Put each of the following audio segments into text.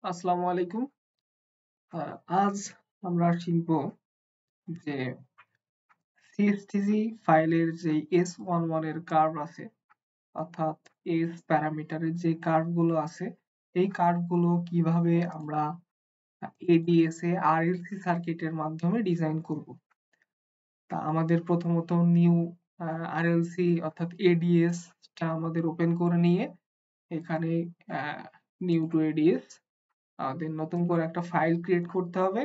আসসালামু আলাইকুম। আজ আমরা শিখব যে CSTG ফাইলের যে S11 এর কার্ভ আছে, অর্থাৎ S প্যারামিটারের যে কার্ভ গুলো আছে, এই কার্ভ গুলো কিভাবে আমরা ADS এ RLC সার্কিটের মাধ্যমে ডিজাইন করব। তা আমাদের প্রথমত নিউ RLC অর্থাৎ ADS টা আমাদের ওপেন করে নিয়ে এখানে নিউ টু ADS আমাদের নতুন করে একটা ফাইল ক্রিয়েট করতে হবে।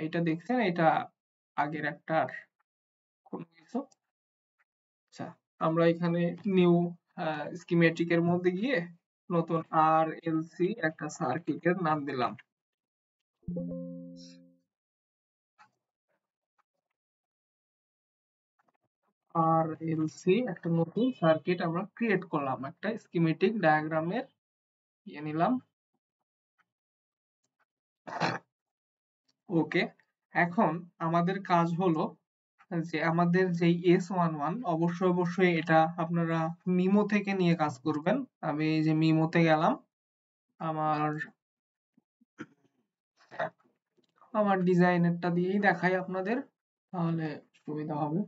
এটা দেখছেন, এটা আগের একটার কোনো কিছু। আচ্ছা, আমরা এখানে নিউ স্কিমেটিক এর মধ্যে গিয়ে নতুন RLC একটা সার্কিটের নাম দিলাম। RLC একটা নতুন সার্কিট আমরা ক্রিয়েট করলাম, একটা স্কিমেটিক ডায়াগ্রামের ইয়ে নিলাম। ওকে, এখন আমাদের কাজ হলো যে আমাদের যেই S11 অবশ্যই এটা আপনারা মিমো থেকে নিয়ে কাজ করবেন। আমি এই যে মিমোতে গেলাম, আমার আমার ডিজাইনেরটা দিয়েই দেখাই আপনাদের, তাহলে সুবিধা হবে।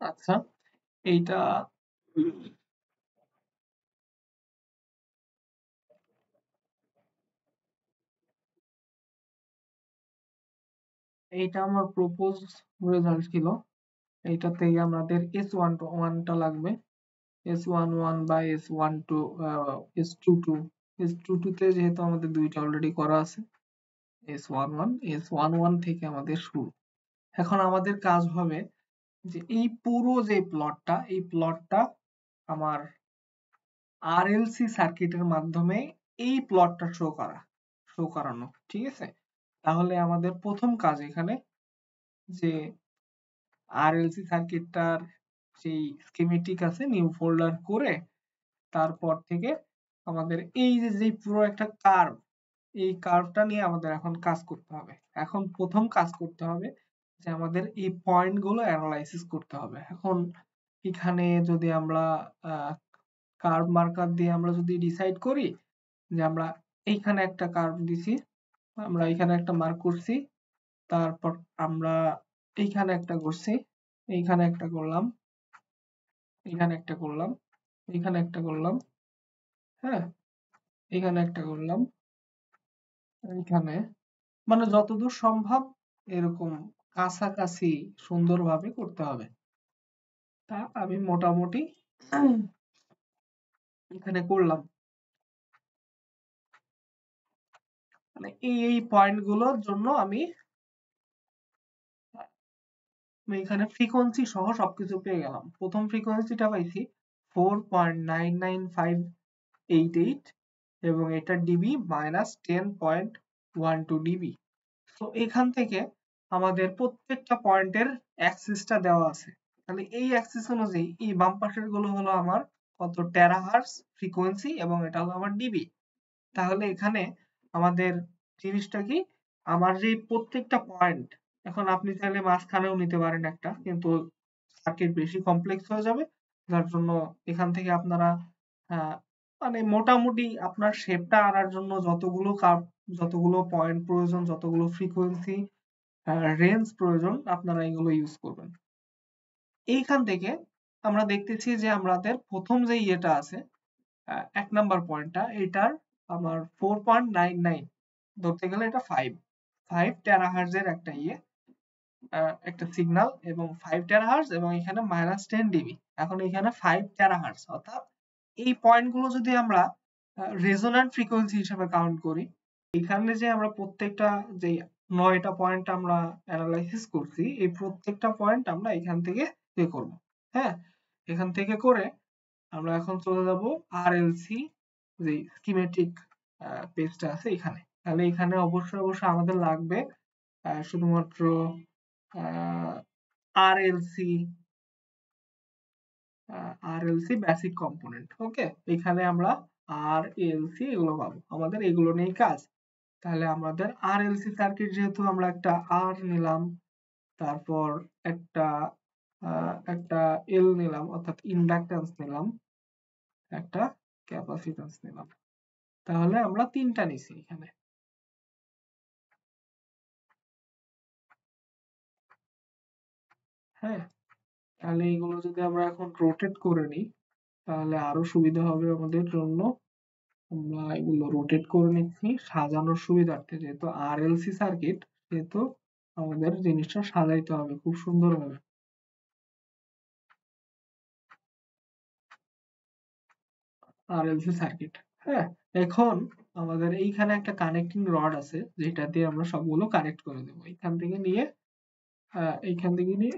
আচ্ছা, এইটা এইটা আমার প্রপোজ রেজাল্ট ছিল। এইটাতে আমাদের S11 লাগবে, S11 বা S12, S22 তে যেহেতু আমাদের দুইটা অলরেডি করা আছে। S11 থেকে আমাদের শুরু। এখন আমাদের কাজ হবে যে এই পুরো যে প্লটটা, এই প্লটটা আমার RLC সার্কিটের মাধ্যমে এই প্লটটা শো করানো, ঠিক আছে? তাহলে আমাদের প্রথম কাজ এখানে যে RLC সার্কিটটার যেই স্কিমেটিক আছে নিউ ফোল্ডার করে তারপর থেকে আমাদের এই যে পুরো একটা কার্ভ, এই কার্ভটা নিয়ে আমাদের এখন কাজ করতে হবে। এখন প্রথম কাজ করতে হবে যে আমাদের এই পয়েন্ট গুলো অ্যানালাইসিস করতে হবে। এখন এখানে যদি আমরা কার্ভ মার্কার দিয়ে আমরা যদি ডিসাইড করি যে আমরা এইখানে একটা কার্ভ দিছি, আমরা এখানে একটা মার্ক করছি, তারপর আমরা এইখানে একটা করছি, এইখানে একটা করলাম, এখানে একটা করলাম, এইখানে একটা করলাম, হ্যাঁ, এখানে একটা করলাম, এইখানে, মানে যতদূর সম্ভব এরকম কাছাকাছি সুন্দরভাবে করতে হবে। তা আমি মোটামুটি এখানে করলাম। মানে এই পয়েন্ট গুলোর জন্য আমি এখানে ফ্রিকোয়েন্সি সহ সবকিছু পেয়ে গেলাম। প্রথম ফ্রিকোয়েন্সিটা পাইছি 4.99588 এবং এটা ডিবি -10.12 ডিবি। তো এখান থেকে আমাদের প্রত্যেকটা পয়েন্টের অ্যাক্সিসটা দেওয়া আছে। তাহলে এই অ্যাক্সিস অনুযায়ী এই বাম পাশের গুলো হলো আমার কত টেরাহার্টজ ফ্রিকোয়েন্সি এবং এটা হলো আমার ডিবি। তাহলে এখানে আমাদের জিনিসটা কি, আমার যে প্রত্যেকটা পয়েন্ট, এখন আপনি চাইলে মাঝখানেও নিতে পারেন একটা, কিন্তু সার্কিট বেশি কমপ্লেক্স হয়ে যাবে, যার জন্য এখান থেকে আপনারা মানে মোটামুটি আপনার শেপটা আনার জন্য যতগুলো কার্ভ, যতগুলো পয়েন্ট প্রয়োজন, যতগুলো ফ্রিকোয়েন্সি রেঞ্জ প্রয়োজন, আপনারা এগুলো ইউজ করবেন। এইখান থেকে আমরা দেখতেছি যে আমাদের প্রথম যে ইয়েটা আছে, ১ নাম্বার পয়েন্টটা, এটার আমার 4.99 ধরতে গেলে এটা 5 টেরাহার্জ এর একটা ইয়ে, একটা সিগন্যাল এবং 5 টেরাহার্জ এবং এখানে -10 ডিবি। এখন এখানে 5 টেরাহার্জ, অর্থাৎ এই পয়েন্ট গুলো যদি আমরা রেজোন্যান্ট ফ্রিকোয়েন্সি হিসেবে কাউন্ট করি, এখানে যে আমরা প্রত্যেকটা যে 9টা পয়েন্ট আমরা অ্যানালাইসিস করছি, এই প্রত্যেকটা পয়েন্ট আমরা এখান থেকে পে করব। হ্যাঁ, এখান থেকে করে আমরা এখন চলে যাব RLC যে স্কিমেটিক পেজটা আছে এখানে। তাহলে এখানে অবশ্যই আমাদের লাগবে শুধুমাত্র RLC বেসিক কম্পোনেন্ট। ওকে, এখানে আমরা RLC এগুলো পাবো, আমাদের এগুলো নিয়ে কাজ। তাহলে আমাদের আরএলসি সার্কিট যেহেতু আমরা একটা আর নিলাম, তারপর একটা একটা এল নিলাম অর্থাৎ ইন্ডাক্টেন্স নিলাম, একটা ক্যাপাসিট্যান্স নিলাম, তাহলে আমরা তিনটা নিছি এখানে। হ্যাঁ, তাহলে এগুলো যদি আমরা এখন রোটেট করে নিই তাহলে আরো সুবিধা হবে আমাদের জন্য। আমরা এগুলো রোটেট করে নিচ্ছি সাজানোর সুবিধার্থে, যেহেতু আরএলসি সার্কিট সেহেতু আমাদের জিনিসটা সাজাইতে হবে খুব সুন্দরভাবে। আরএলসি সার্কিট, হ্যাঁ। এখন আমাদের এইখানে একটা কানেক্টিং রড আছে যেটা দিয়ে আমরা সবগুলো কানেক্ট করে দেবো। এইখান থেকে নিয়ে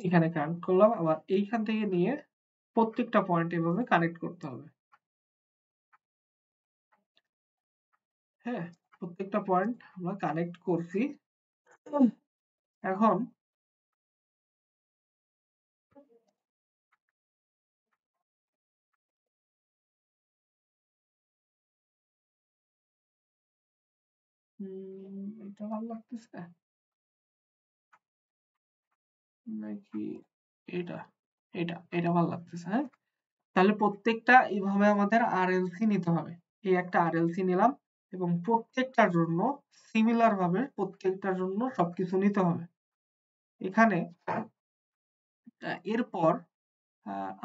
এখানে কানেক্ট করলাম, আবার এইখান থেকে নিয়ে প্রত্যেকটা পয়েন্ট এভাবে কানেক্ট করতে হবে। হ্যাঁ, প্রত্যেকটা পয়েন্ট আমরা কানেক্ট করছি। এখন এটা ভালো লাগতেছে নাকি এটা, এটা ভালো লাগতেছে। হ্যাঁ, তাহলে প্রত্যেকটা এইভাবে আমাদের আরএলসি নিতে হবে। এই একটা আরএলসি নিলাম এবং প্রত্যেকটার জন্য সিমিলার ভাবে প্রত্যেকটার জন্য সবকিছু নিতে হবে। এখানে এরপর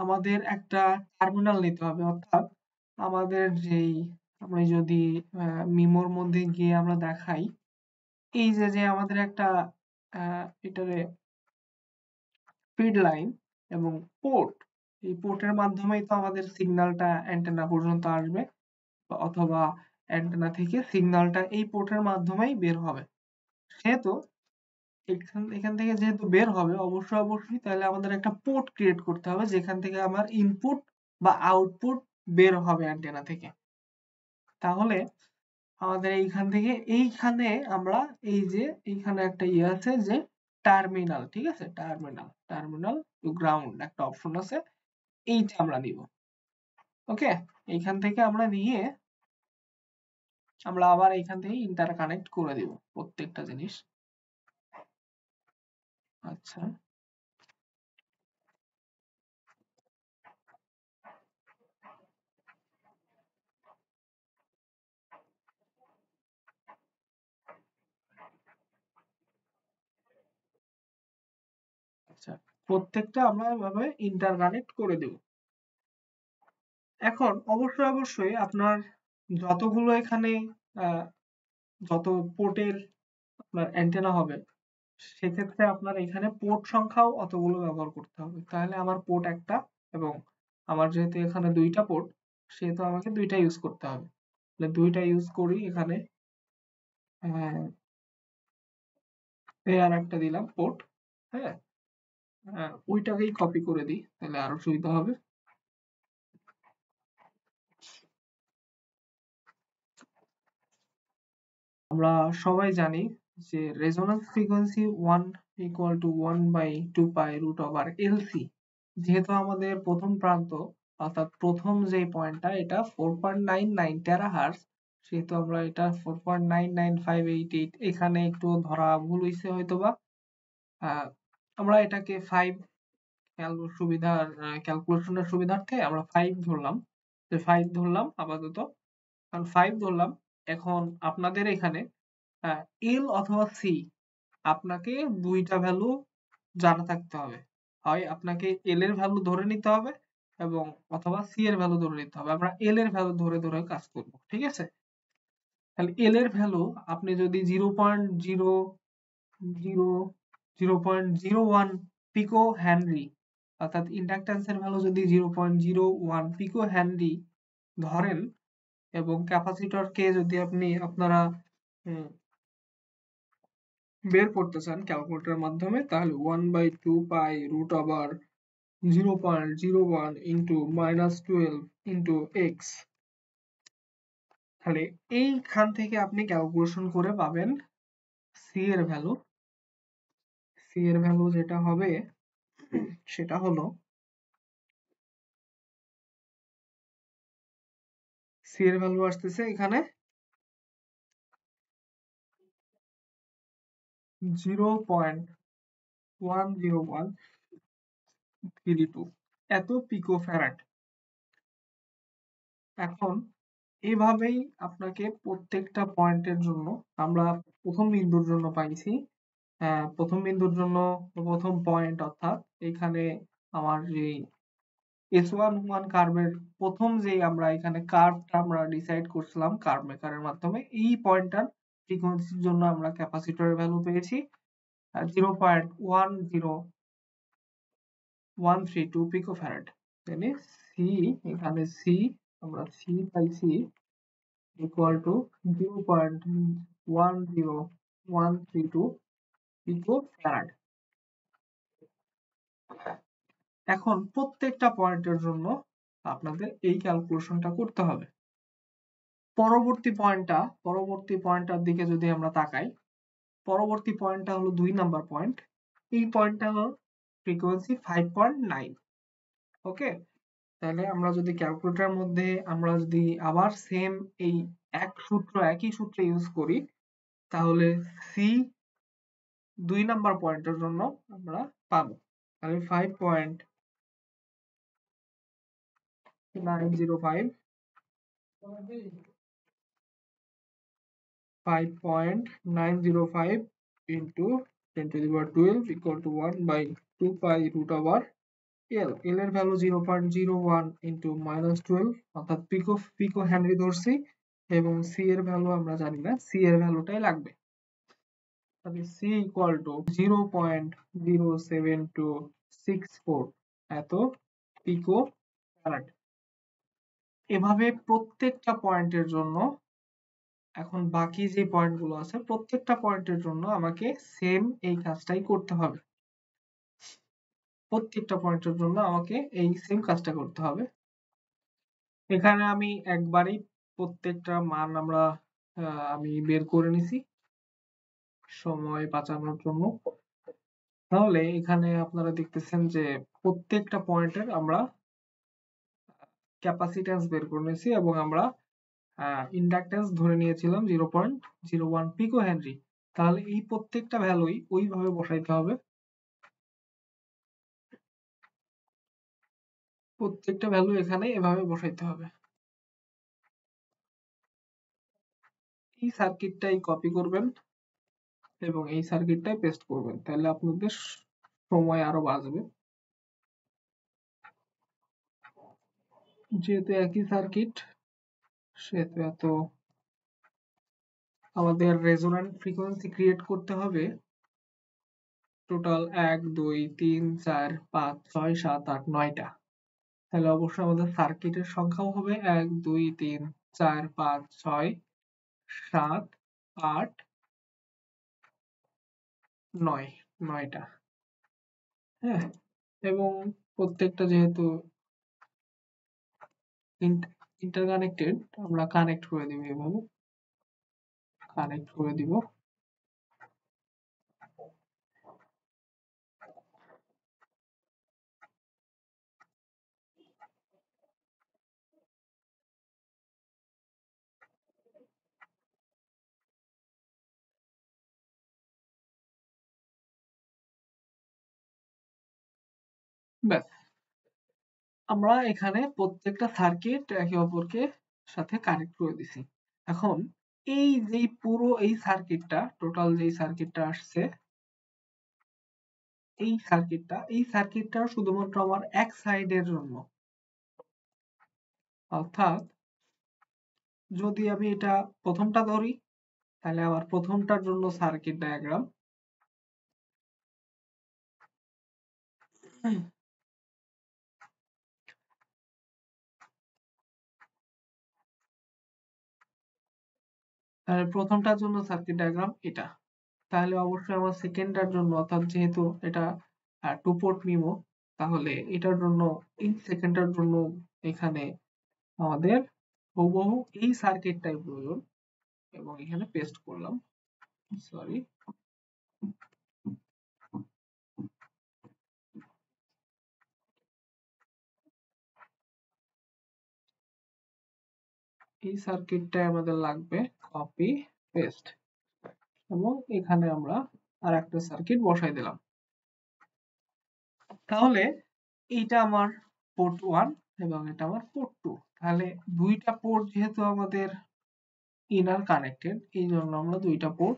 আমাদের একটা টার্মিনাল নিতে হবে, অর্থাৎ আমাদের যেই আমরা যদি মিমোর মধ্যে গিয়ে আমরা দেখাই, এই যে আমাদের একটা এটারে ফিড লাইন এবং পোর্ট, এই পোর্টের মাধ্যমেই তো আমাদের সিগন্যালটা অ্যান্টেনা পর্যন্ত আসবে, অথবা অ্যান্টেনা থেকে সিগন্যালটা এই পোর্টের মাধ্যমেই বের হবে। সেহেতু এখান থেকে যেহেতু বের হবে অবশ্যই তাহলে আমাদের একটা পোর্ট ক্রিয়েট করতে হবে যেখান থেকে আমার ইনপুট বা আউটপুট বের হবে অ্যান্টেনা থেকে। তাহলে আমাদের এইখানে আমরা এই যে এইখানে একটা ইয়ে আছে যে টার্মিনাল, ঠিক আছে, টার্মিনাল টু গ্রাউন্ড একটা অপশন আছে, এইটা আমরা নিব। ওকে, এইখান থেকে আমরা নিয়ে আমরা আবার এইখান থেকে ইন্টার কানেক্ট করে দিব প্রত্যেকটা জিনিস। আচ্ছা, আচ্ছা, প্রত্যেকটা আমরা এভাবে ইন্টার কানেক্ট করে দেব। এখন অবশ্যই আপনার যতগুলো এখানে আহ, যত পোর্টের আপনার অ্যান্টেনা হবে সেক্ষেত্রে আপনার এখানে পোর্ট সংখ্যাও অতগুলো ব্যবহার করতে হবে। তাহলে আমার পোর্ট একটা এবং আমার যেহেতু এখানে দুইটা পোর্ট সেহেতু আমাকে দুইটা ইউজ করতে হবে। তাহলে দুইটা ইউজ করি এখানে, আর একটা দিলাম পোর্ট। হ্যাঁ, ওইটাকেই কপি করে দিই তাহলে আরো সুবিধা হবে। আমরা সবাই জানি যে resonance frequency 1 = 1/2 pi root over LC. যেহেতু আমাদের প্রথম প্রান্ত অর্থাৎ প্রথম যে পয়েন্টটা এটা 4.99 টেরাহার্জ, সেহেতু আমরা এটা 4.995888 এখানে একটু ধরা ভুল হয়েছে হয়তোবা। আমরা এটাকে 5 ক্যালকুলেশনের সুবিধার্থে আমরা 5 ধরলাম, যে 5 ধরলাম আপাতত, কারণ 5 ধরলাম। এখন আপনাদের এখানে এল অথবা সি আপনাকে দুইটা ভ্যালু জানা থাকতে হবে। হয় আপনাকে এল এর ভ্যালু ধরে নিতে হবে এবং অথবা সি এর ভ্যালু ধরে নিতে হবে। আমরা এল এর ভ্যালু ধরে কাজ করব, ঠিক আছে। তাহলে এল এর ভ্যালু আপনি যদি 0.00001 পিকো হেনরি অর্থাৎ ইন্ডাক্টেন্সের ভ্যালু যদি 0.01 পিকো হেনরি ধরেন এবং ক্যাপাসিটরকে যদি আপনারা উম, বের করতে চান ক্যালকুলেটরের মাধ্যমে, তাহলে 1/2 pi root over 0.01 into -12 into X. তাহলে এইখান থেকে আপনি ক্যালকুলেশন করে পাবেন সি এর ভ্যালু। সি এর ভ্যালু যেটা হবে সেটা হলো, সি এর ভ্যালু আসতেছে এখানে 0.10132 এত পিকোফ্যারাড। এখন এভাবেই আপনাকে প্রত্যেকটা পয়েন্টের জন্য আমরা প্রথম বিন্দুর জন্য পাইছি, প্রথম বিন্দুর জন্য প্রথম পয়েন্ট অর্থাৎ এখানে আমার যে S11 কার্ভের প্রথম যে আমরা এখানে কার্ভটা আমরা ডিসাইড করছিলাম কার্ভ মেকারের মাধ্যমে, এই পয়েন্টটার ফ্রিকোয়েন্সির জন্য আমরা ক্যাপাসিটরের ভ্যালু পেয়েছি 0.10132 পিকোফ্যারাড। তাহলে সি, এখানে সি আমরা সি পাইছি ইকুয়াল টু 0.10132 পিকোফ্যারাড। এখন প্রত্যেকটা পয়েন্টের জন্য আপনাদের এই ক্যালকুলেশনটা করতে হবে। পরবর্তী পয়েন্টটার দিকে যদি আমরা তাকাই, পরবর্তী পয়েন্টটা হলো 2 নাম্বার পয়েন্ট। এই পয়েন্টটা হলো ফ্রিকোয়েন্সি 5.9। ওকে, তাহলে আমরা যদি ক্যালকুলেটরের মধ্যে আমরা যদি আবার সেম এই একই সূত্র ইউজ করি, তাহলে সি 2 নাম্বার পয়েন্টের জন্য আমরা পাবো তাহলে 5.905 into 10 to the power 12 equal to 1 by 2 pi root over L এর ভ্যালু 0.01 into -12 অর্থাৎ পিকো হেনরি ধরছি, এবং সি এর ভ্যালু আমরা জানি না, সি এর ভ্যালুটাই লাগবে। তাহলে সি ইকুয়াল টু 0.07264 এত পিকো ফ্যারাড। এভাবে প্রত্যেকটা পয়েন্টের জন্য, এখন বাকি যে পয়েন্টগুলো আছে প্রত্যেকটা পয়েন্টের জন্য আমাকে সেম এই কাজটাই করতে হবে। প্রত্যেকটা পয়েন্টের জন্য আমাকে এই সেম কাজটা করতে হবে। এখানে আমি একবারেই প্রত্যেকটা মান আমি বের করে নিছি সময় বাঁচানোর জন্য। তাহলে এখানে আপনারা দেখতেছেন যে প্রত্যেকটা পয়েন্টের আমরা ক্যাপাসিট্যান্স বের করে নিয়েছি এবং আমরা ইন্ডাকট্যান্স ধরে নিয়েছিলাম 0.01 পিকো হেনরি। তাহলে এই প্রত্যেকটা ভ্যালুই ওইভাবে বসাইতে হবে, প্রত্যেকটা ভ্যালু এখানে এভাবে বসাইতে হবে। এই সার্কিটটাই কপি করবেন এবং এই সার্কিটটাই পেস্ট করবেন, তাহলে আপনাদের সময় আরো বাঁচবে। যেহেতু একই সার্কিট সেহেতু এত আমাদের রেজোন্যান্ট ফ্রিকোয়েন্সি ক্রিয়েট করতে হবে টোটাল 1 2 3 4 5 6 7 8 9টা। তাহলে অবশ্যই আমাদের সার্কিটের সংখ্যাও হবে 1 2 3 4 5 6 7 8 9, 9টা। হ্যাঁ, এবং প্রত্যেকটা যেহেতু ইন্টারকানেক্টেড আমরা কানেক্ট করে দিব, এভাবে কানেক্ট করে দিব। ব্যাস, আমরা এখানে প্রত্যেকটা সার্কিট একে অপরকে সাথে কানেক্ট করে দিছি। এখন এই যে পুরো এই সার্কিটটা, টোটাল যে সার্কিটটা আসছে, এই সার্কিটটা শুধুমাত্র আমার এক সাইডের জন্য। অর্থাৎ যদি আমি এটা প্রথমটা ধরি, তাহলে আমার প্রথমটার জন্য সার্কিট ডায়াগ্রাম, তাহলে প্রথমটার জন্য সার্কিট ডায়াগ্রাম এটা। তাহলে অবশ্যই আমার সেকেন্ডটার জন্য, অর্থাৎ যেহেতু এটা টু পোর্ট মিমো, তাহলে এটার জন্য এই সেকেন্ডটার জন্য এখানে আমাদের হুবহু এই সার্কিটটাই প্রয়োজন এবং এখানে পেস্ট করলাম। সরি, এই সার্কিটটাই আমাদের লাগবে কপি পেস্ট, এবং এখানে আমরা আর একটা সার্কিট বসাই দিলাম। তাহলে এইটা আমার পোর্ট 1 এবং এটা আমার পোর্ট 2। তাহলে দুইটা পোর্ট যেহেতু আমাদের ইনার কানেক্টেড, এই জন্য আমরা দুইটা পোর্ট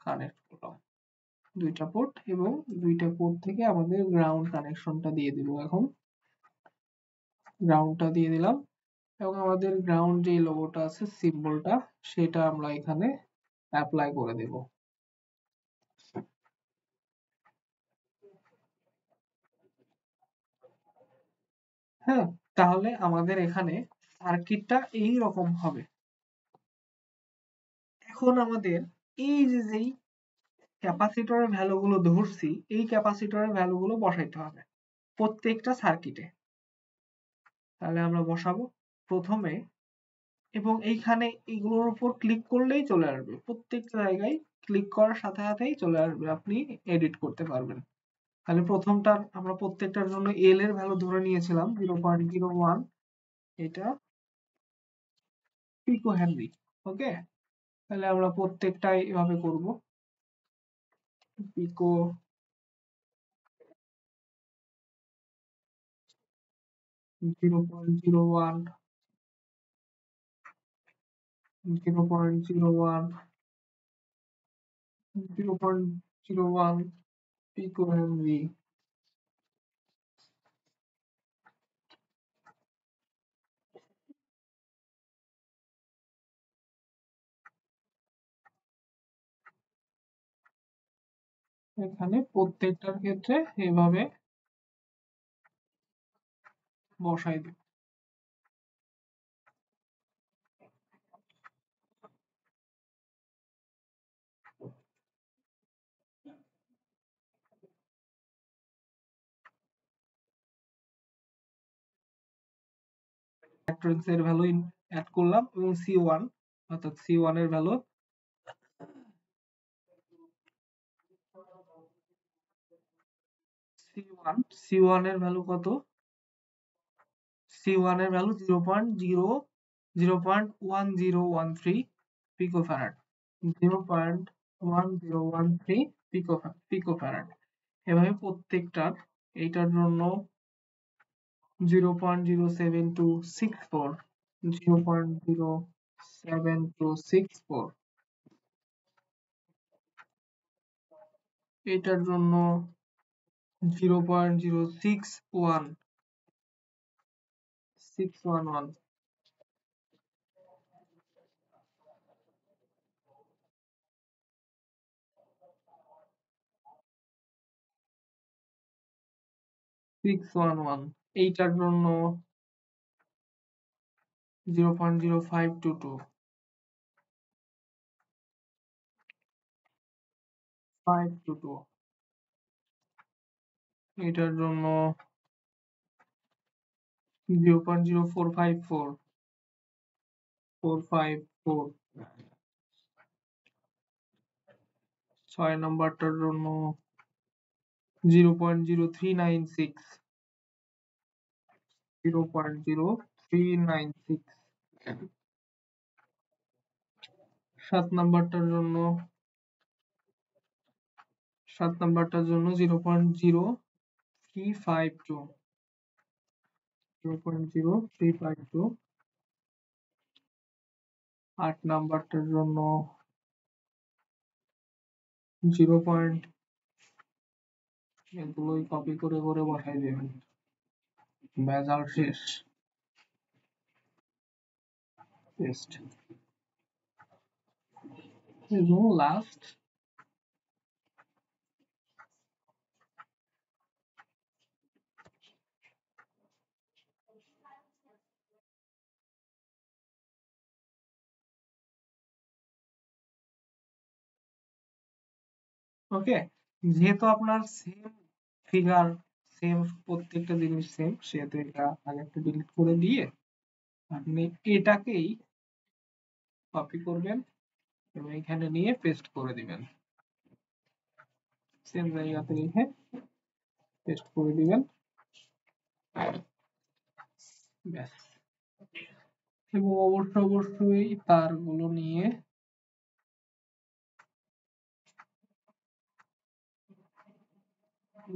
কানেক্ট করলাম। দুইটা পোর্ট এবং দুইটা পোর্ট থেকে আমাদের গ্রাউন্ড কানেকশনটা দিয়ে দিব। এখন গ্রাউন্ডটা দিয়ে দিলাম এবং আমাদের গ্রাউন্ড যে লোগোটা আছে, সিম্বলটা, সেটা আমরা এখানে অ্যাপ্লাই করে দেব। হ্যাঁ, তাহলে আমাদের এখানে সার্কিটটা এই রকম হবে। এখন আমাদের এই যে যেই ক্যাপাসিটরের ভ্যালুগুলো ধরছি, এই ক্যাপাসিটরের ভ্যালুগুলো বসাইতে হবে প্রত্যেকটা সার্কিটে। তাহলে আমরা বসাবো প্রথমে, এবং এইখানে এগুলোর উপর ক্লিক করলেই চলে আসবে। প্রত্যেকটা জায়গায় ক্লিক করার সাথে সাথেই চলে আসবে, আপনি এডিট করতে পারবেন। তাহলে প্রথমটার আমরা প্রত্যেকটার জন্য এল এর ভ্যালু ধরে নিয়েছিলাম 0.01, এটা পিকো হেনরি। ওকে, তাহলে আমরা প্রত্যেকটাই এভাবে করব। পিকো 0.01, 0.01, 0.01 পিকো হেনরি। এখানে প্রত্যেকটার ক্ষেত্রে এভাবে বসাই দিই। ইলেকট্রনিক্স এর ভ্যালু অ্যাড করলাম এবং C1, অর্থাৎ C1 এর ভ্যালু, C1 এর ভ্যালু কত? C1 এর ভ্যালু 0.1013 পিকোফ্যারাড। 0.1013 পিকোফ্যারাড। এভাবে প্রত্যেকটার, এইটার জন্য 0.07264, 0.07264, এটার জন্য 0.061, এইটার জন্য 0.0522, এটার জন্য 0.0454, 6 নাম্বারটার জন্য 0.0396, 0.0396, 7 নাম্বারটার জন্য 0.0352, 0.0352, 8 নাম্বারটার জন্য 0. এগুলোই কপি করে করে বসাই দেবেন, ভেজাল শেষ। পেস্ট এবং লাস্ট ওকে। যেহেতু আপনার সেম ফিগার, সেম প্রত্যেকটা জিনিস সেম, সেহেতু এটা আগে একটা ডিলিট করে দিয়ে আপনি এটাকেই কপি করবেন এবং এখানে নিয়ে পেস্ট করে দিবেন। সেম জায়গাতে রেখে পেস্ট করে দিবেন, ব্যাস। এবং অবশ্যই তারগুলো নিয়ে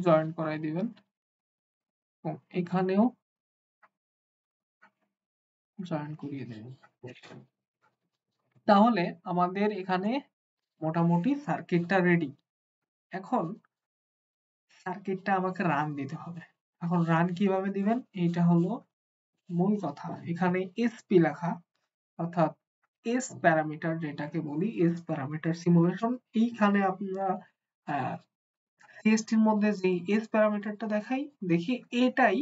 জয়েন করাই দিবেন এবং এখানেও জয়েন করিয়ে দেবেন। তাহলে আমাদের এখানে মোটামুটি সার্কিটটা রেডি। এখন সার্কিটটা আমাকে রান দিতে হবে। এখন রান কিভাবে দিবেন, এইটা হলো মূল কথা। এখানে এসপি লেখা, অর্থাৎ এস প্যারামিটার যেটাকে বলি, এস প্যারামিটার সিমুলেশন। এইখানে আপনারা সিএসটির মধ্যে যে এস প্যারামিটারটা দেখি এটাই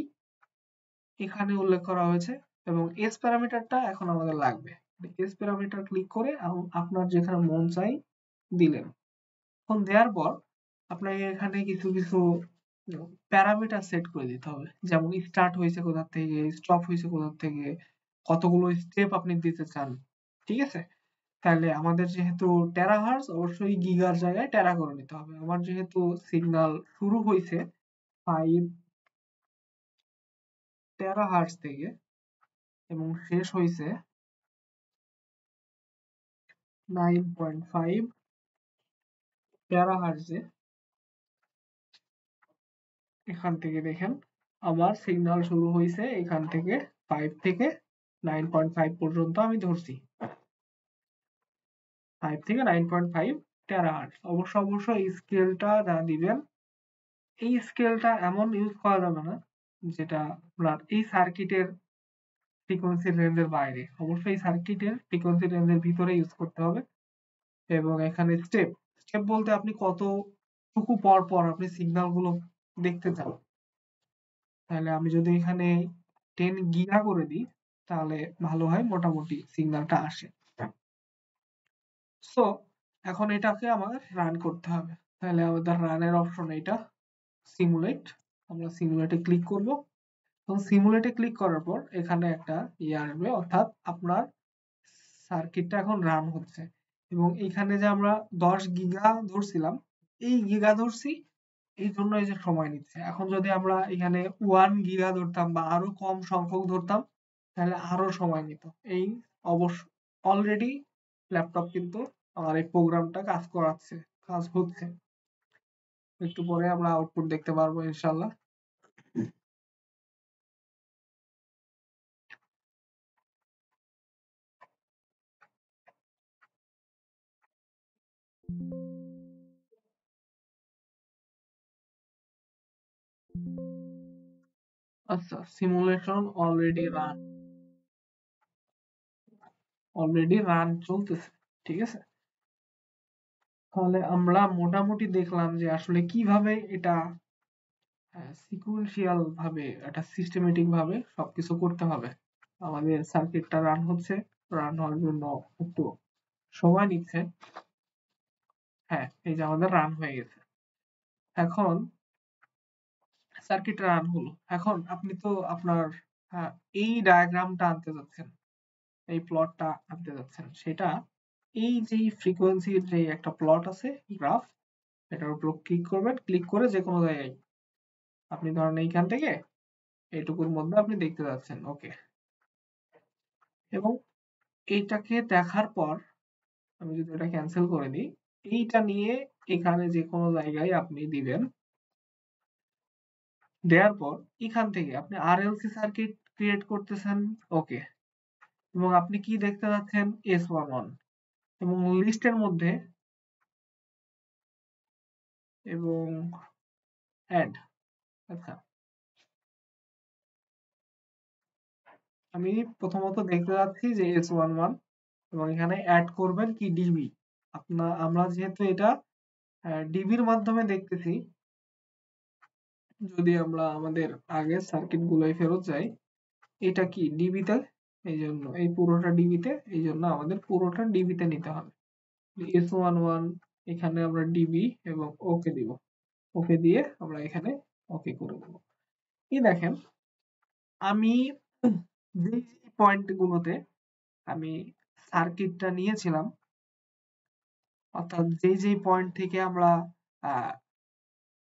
এখানে উল্লেখ করা হয়েছে এবং এস প্যারামিটারটা এখন আমাদের লাগবে। এস প্যারামিটার ক্লিক করে আপনার যেখানে মন চাই দিলেন। এখন দেওয়ার পর আপনাকে এখানে কিছু কিছু প্যারামিটার সেট করে দিতে হবে, যেমন স্টার্ট হয়েছে কোথা থেকে, স্টপ হয়েছে কোথা থেকে, কতগুলো স্টেপ আপনি দিতে চান। ঠিক আছে, তাহলে আমাদের যেহেতু টেরাহার্জ, অবশ্যই গিগার জায়গায় টেরা করে নিতে হবে। আমার যেহেতু সিগন্যাল শুরু হয়েছে 5 টেরাহার্জ থেকে এবং শেষ হয়েছে 9.5 টেরাহার্জে, এখান থেকে দেখেন আমার সিগন্যাল শুরু হয়েছে এখান থেকে 5 থেকে 9.5 পর্যন্ত আমি ধরছি। 5 থেকে 9.5 টেরাহার্জ। অবশ্য এই স্কেলটা যা দিবেন, এই স্কেলটা এমন ইউজ করা যাবে না যেটা আপনার এই সার্কিটের ফ্রিকোয়েন্সি রেঞ্জের বাইরে। অবশ্যই সার্কিটের ফ্রিকোয়েন্সি রেঞ্জের ভিতরে ইউজ করতে হবে। এবং এখানে স্টেপ স্টেপ বলতে আপনি কতটুকু পর পর আপনি সিগন্যাল গুলো দেখতে চান। তাহলে আমি যদি এখানে 10 গিগা করে দিই তাহলে ভালো হয়, মোটামুটি সিগন্যালটা আসে। সো এখন এটাকে আমার রান করতে হবে। তাহলে আমাদের রানের অপশন এটা সিমুলেট। আমরা সিমুলেটে ক্লিক করব এবং সিমুলেটে ক্লিক করার পর এখানে একটা ইয়ে আসবে, অর্থাৎ আপনার সার্কিটটা এখন রান হচ্ছে। এবং এখানে যে আমরা 10 গিগা ধরছিলাম, এই গিগা ধরছি এই জন্য এই যে সময় নিচ্ছে। এখন যদি আমরা এখানে 1 গিগা ধরতাম বা আরো কম সংখ্যক ধরতাম তাহলে আরো সময় নিত। এই অবশ্য অলরেডি ল্যাপটপ কিন্তু আমার এই প্রোগ্রামটা কাজ করাচ্ছে, কাজ হচ্ছে। একটু পরে আমরা আউটপুট দেখতে পারবো ইনশাল্লাহ। আচ্ছা, সিমুলেশন অলরেডি রান চলতেছে। ঠিক আছে, তাহলে আমরা মোটামুটি দেখলাম যে আসলে কিভাবে এটা সিকুয়েন্সিয়াল ভাবে, একটা সিস্টেমেটিক ভাবে সবকিছু করতে হবে। আমাদের সার্কিটটা রান হচ্ছে, রান হওয়ার জন্য একটু সময় নিচ্ছে। হ্যাঁ, এই যে আমাদের রান হয়ে গেছে। এখন সার্কিট রান হলো। এখন আপনি তো আপনার এই ডায়াগ্রামটা আনতে যাচ্ছেন, এই প্লটটা আনতে যাচ্ছেন, সেটা এই যে ফ্রিকোয়েন্সির যে একটা প্লট আছে, গ্রাফ, এটার উপর ক্লিক করবেন। ক্লিক করে যে কোনো জায়গায় আপনি ধরেন এইখান থেকে এইটুকুর মধ্যে আপনি দেখতে যাচ্ছেন। ওকে, এবং এইটাকে দেখার পর আমি যদি এটা ক্যান্সেল করে দিই, এইটা নিয়ে এখানে যে কোনো জায়গায় আপনি দিবেন। দেওয়ার পর এখান থেকে আপনি আরএলসি সার্কিট ক্রিয়েট করতেছেন। ওকে, এবং আপনি কি দেখতে যাচ্ছেন, S11 এবং লিস্টের মধ্যে এবং অ্যাড। আচ্ছা, আমি প্রথমত দেখতে যাচ্ছি যে S11 এবং এখানে অ্যাড করবেন কি ডিবি। আমরা যেহেতু এটা ডিবির মাধ্যমে দেখতেছি, যদি আমরা আমাদের আগের সার্কিট গুলোয় ফেরত যাই, এটা কি ডিবিতে, এই জন্য এই পুরোটা ডিবিতে, এই জন্য আমাদের পুরোটা ডিবিতে নিতে হবে। S11 এখানে আমরা ডিবি এবং ওকে দিব। ওকে দিয়ে আমরা এখানে ওকে করে দেবো। এই দেখেন আমি যে পয়েন্ট গুলোতে আমি সার্কিটটা নিয়েছিলাম, অর্থাৎ যেই পয়েন্ট থেকে আমরা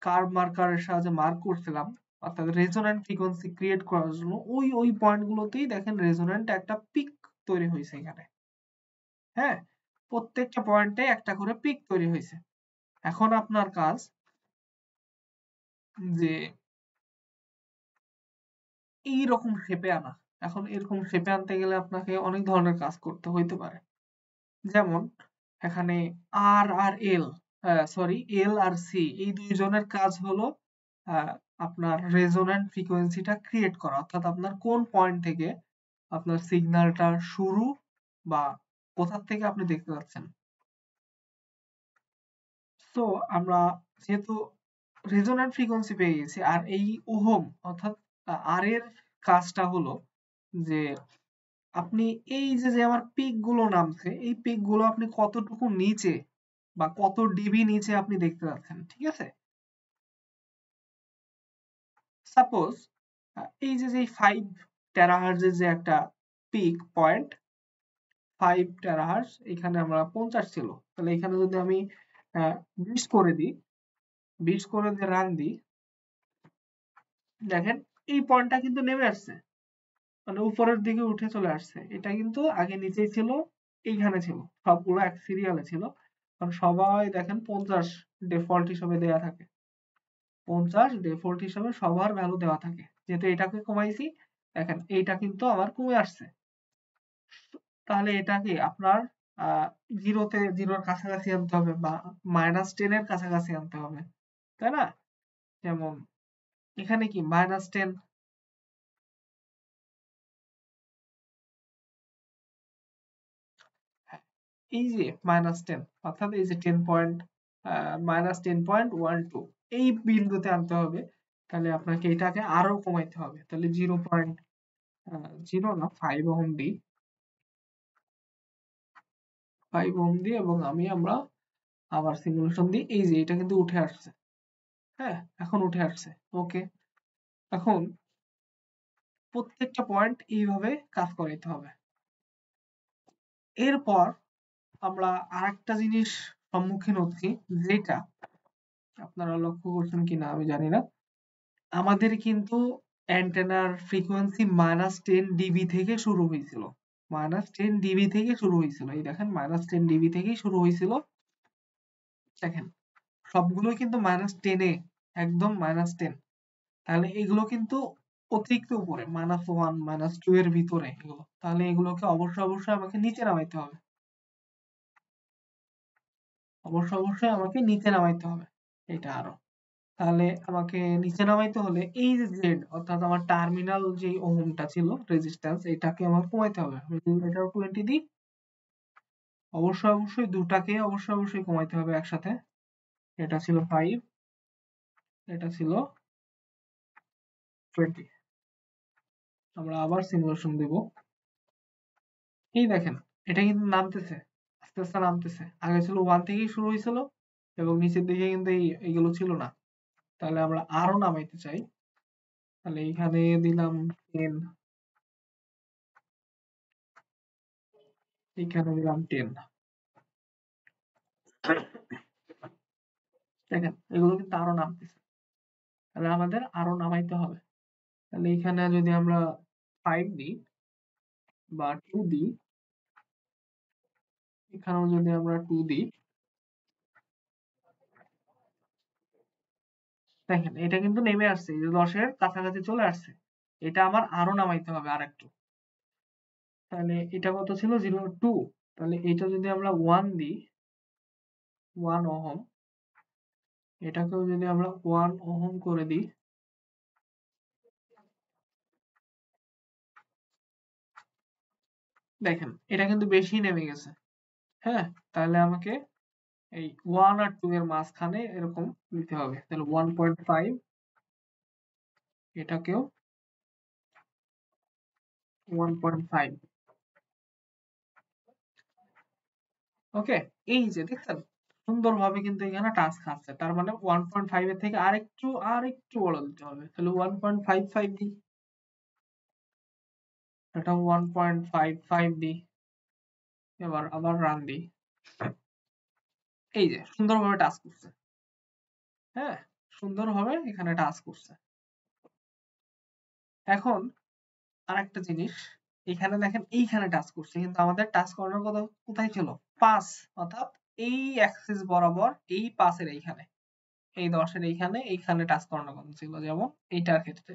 কার্ভ মার্কারের সাহায্যে মার্ক করছিলাম, অর্থাৎ রেজোন্যান্ট ফ্রিকোয়েন্সি ক্রিয়েট করার জন্য ওই পয়েন্ট গুলোতেই দেখেন রেজোন্যান্ট একটা পিক তৈরি হয়েছে এখানে। হ্যাঁ, প্রত্যেকটা পয়েন্টে একটা করে পিক তৈরি হয়েছে। এখন আপনার কাজ যে এইরকম শেপে আনা। এখন এরকম শেপে আনতে গেলে আপনাকে অনেক ধরনের কাজ করতে হইতে পারে। যেমন এখানে আর আর এল সরি এল আর সি এই দুইজনের কাজ হলো আহ, আপনার রেজোন্যান্ট ফ্রিকোয়েন্সিটা ক্রিয়েট করা, অর্থাৎ আপনার কোন পয়েন্ট থেকে আপনার সিগন্যালটা শুরু বা কোথা থেকে আপনি দেখতে পাচ্ছেন। তো আমরা যেহেতু রেজোন্যান্ট ফ্রিকোয়েন্সি পেয়ে গেছি, আর এই ওহম অর্থাৎ আর এর কাজটা হলো যে আপনি এই যে যে আমার পিক গুলো নামছে এই পিক গুলো আপনি কতটুকু নিচে বা কত ডিবি নিচে আপনি দেখতে পাচ্ছেন, ঠিক আছে? সাপোজ এই যে যে 5 টেরাহার্জের যে একটা পিক পয়েন্ট 5 টেরাহার্জ, এখানে আমরা 50 ছিল, তাহলে এখানে যদি আমি 20 করে দিই, 20 করে দিয়ে রান দিই, দেখেন এই পয়েন্টটা কিন্তু নেমে আসছে, মানে উপরের দিকে উঠে চলে আসছে। এটা কিন্তু আগে নিচেই ছিল, এইখানে ছিল, সবগুলো এক সিরিয়ালে ছিল। কারণ সবাই দেখেন 50 ডিফল্ট হিসেবে দেয়া থাকে, 50 ডিফল্ট হিসেবে সবার ভ্যালু দেওয়া থাকে। যেহেতু এটাকে কমাইছি, দেখেন এইটা কিন্তু আমার কমে আসছে। তাহলে এটাকে আপনার জিরোতে জিরোর কাছাকাছি আনতে হবে বা -10 এর কাছাকাছি আনতে হবে, তাই না? যেমন এখানে কি -10, এই যে -10 অর্থাৎ এই যে 10.-10.12 এই বিন্দুতে আনতে হবে। তাহলে আপনাকে এটাকে আরো কমাইতে হবে, তাহলে 0.0 না 5 ওহম দিই, 5 ওহম দিই এবং আমরা আবার সিমুলেশন দিই। এই যে এটা কিন্তু উঠে আসছে, হ্যাঁ এখন উঠে আসছে। ওকে, এখন প্রত্যেকটা পয়েন্ট এইভাবে কাজ করাইতে হবে। এরপর আমরা আরেকটা জিনিস সম্মুখীন হচ্ছি, যেটা আপনারা লক্ষ্য করছেন কিনা আমি জানি না। আমাদের কিন্তু অ্যান্টেনার ফ্রিকোয়েন্সি -10 ডিবি থেকে শুরু হয়েছিল, -10 ডিবি থেকে শুরু হয়েছিল। এই দেখেন -10 ডিবি থেকেই শুরু হয়েছিল। দেখেন সবগুলোই কিন্তু -10-এ, একদম -10। তাহলে এগুলো কিন্তু অতিরিক্ত উপরে, -1 -2 এর ভিতরে এগুলো, তাহলে এগুলোকে অবশ্যই আমাকে নিচে নামাইতে হবে, অবশ্যই আমাকে নিচে নামাইতে হবে এটা আরো। তাহলে আমাকে নিচে নামাইতে হলে এই যে জেড অর্থাৎ আমার টার্মিনাল যে ওহমটা ছিল রেজিস্ট্যান্স, এটাকে আমার কমাইতে হবে। আমি যদি এটা 20 দিই, অবশ্যই দুটাকে অবশ্যই কমাইতে হবে একসাথে। এটা ছিল 5, এটা ছিল 20। আমরা আবার সিমুলেশন দিব। এই দেখেন এটা কিন্তু নামতেছে, আস্তে নামতেছে। আগে ছিল 1 থেকেই শুরু হয়েছিল এবং নিচের দিকে কিন্তু এইগুলো ছিল না। তাহলে আমরা আরো নামাইতে চাই, তাহলে এখানে দিলাম 10, এখানে দিলাম 10। দেখেন এগুলো কিন্তু আরো নামতেছে, তাহলে আমাদের আরো নামাইতে হবে। তাহলে এখানে যদি আমরা 5 দিই বা 2 দিই, এখানেও যদি আমরা 2 দিই, দেখেন এটা কিন্তু নেমে আসছে, এই যে 10 এর কাছাকাছি চলে আসছে। এটা আমার আরো নামাইতে হবে আরেকটু। তাহলে এটা কত ছিল? 0.2। তাহলে এটা যদি আমরা 1 দিই, 1 ওহম, এটাকেও যদি আমরা 1 ওহম করে দিই, দেখেন এটা কিন্তু বেশি নেমে গেছে। হ্যাঁ, তাহলে আমাকে এই 1 আর 2 এর মাঝখানে এরকম নিতে হবে। তাহলে 1.5, এটাকেও 1.5। ওকে, এই যে দেখছেন সুন্দরভাবে কিন্তু এখানে টাচ খাচ্ছে। তার মানে 1.5 এর থেকে আরেকটু বড় দিতে হবে। তাহলে 1.55 দিই, এটা 1.55 দিই, এবার আবার রান দিই। এই যে সুন্দরভাবে টাচ করছে, হ্যাঁ সুন্দরভাবে এখানে টাচ করছে। এখন আরেকটা জিনিস, এখানে দেখেন এইখানে টাচ করছে, কিন্তু আমাদের টাচ করানোর কথা কোথায় ছিল? পাস, অর্থাৎ এই অ্যাক্সিস বরাবর এই পাসের এইখানে। এই 10-এর এইখানে টাচ করানোর কথা ছিল, যেমন এইটার ক্ষেত্রে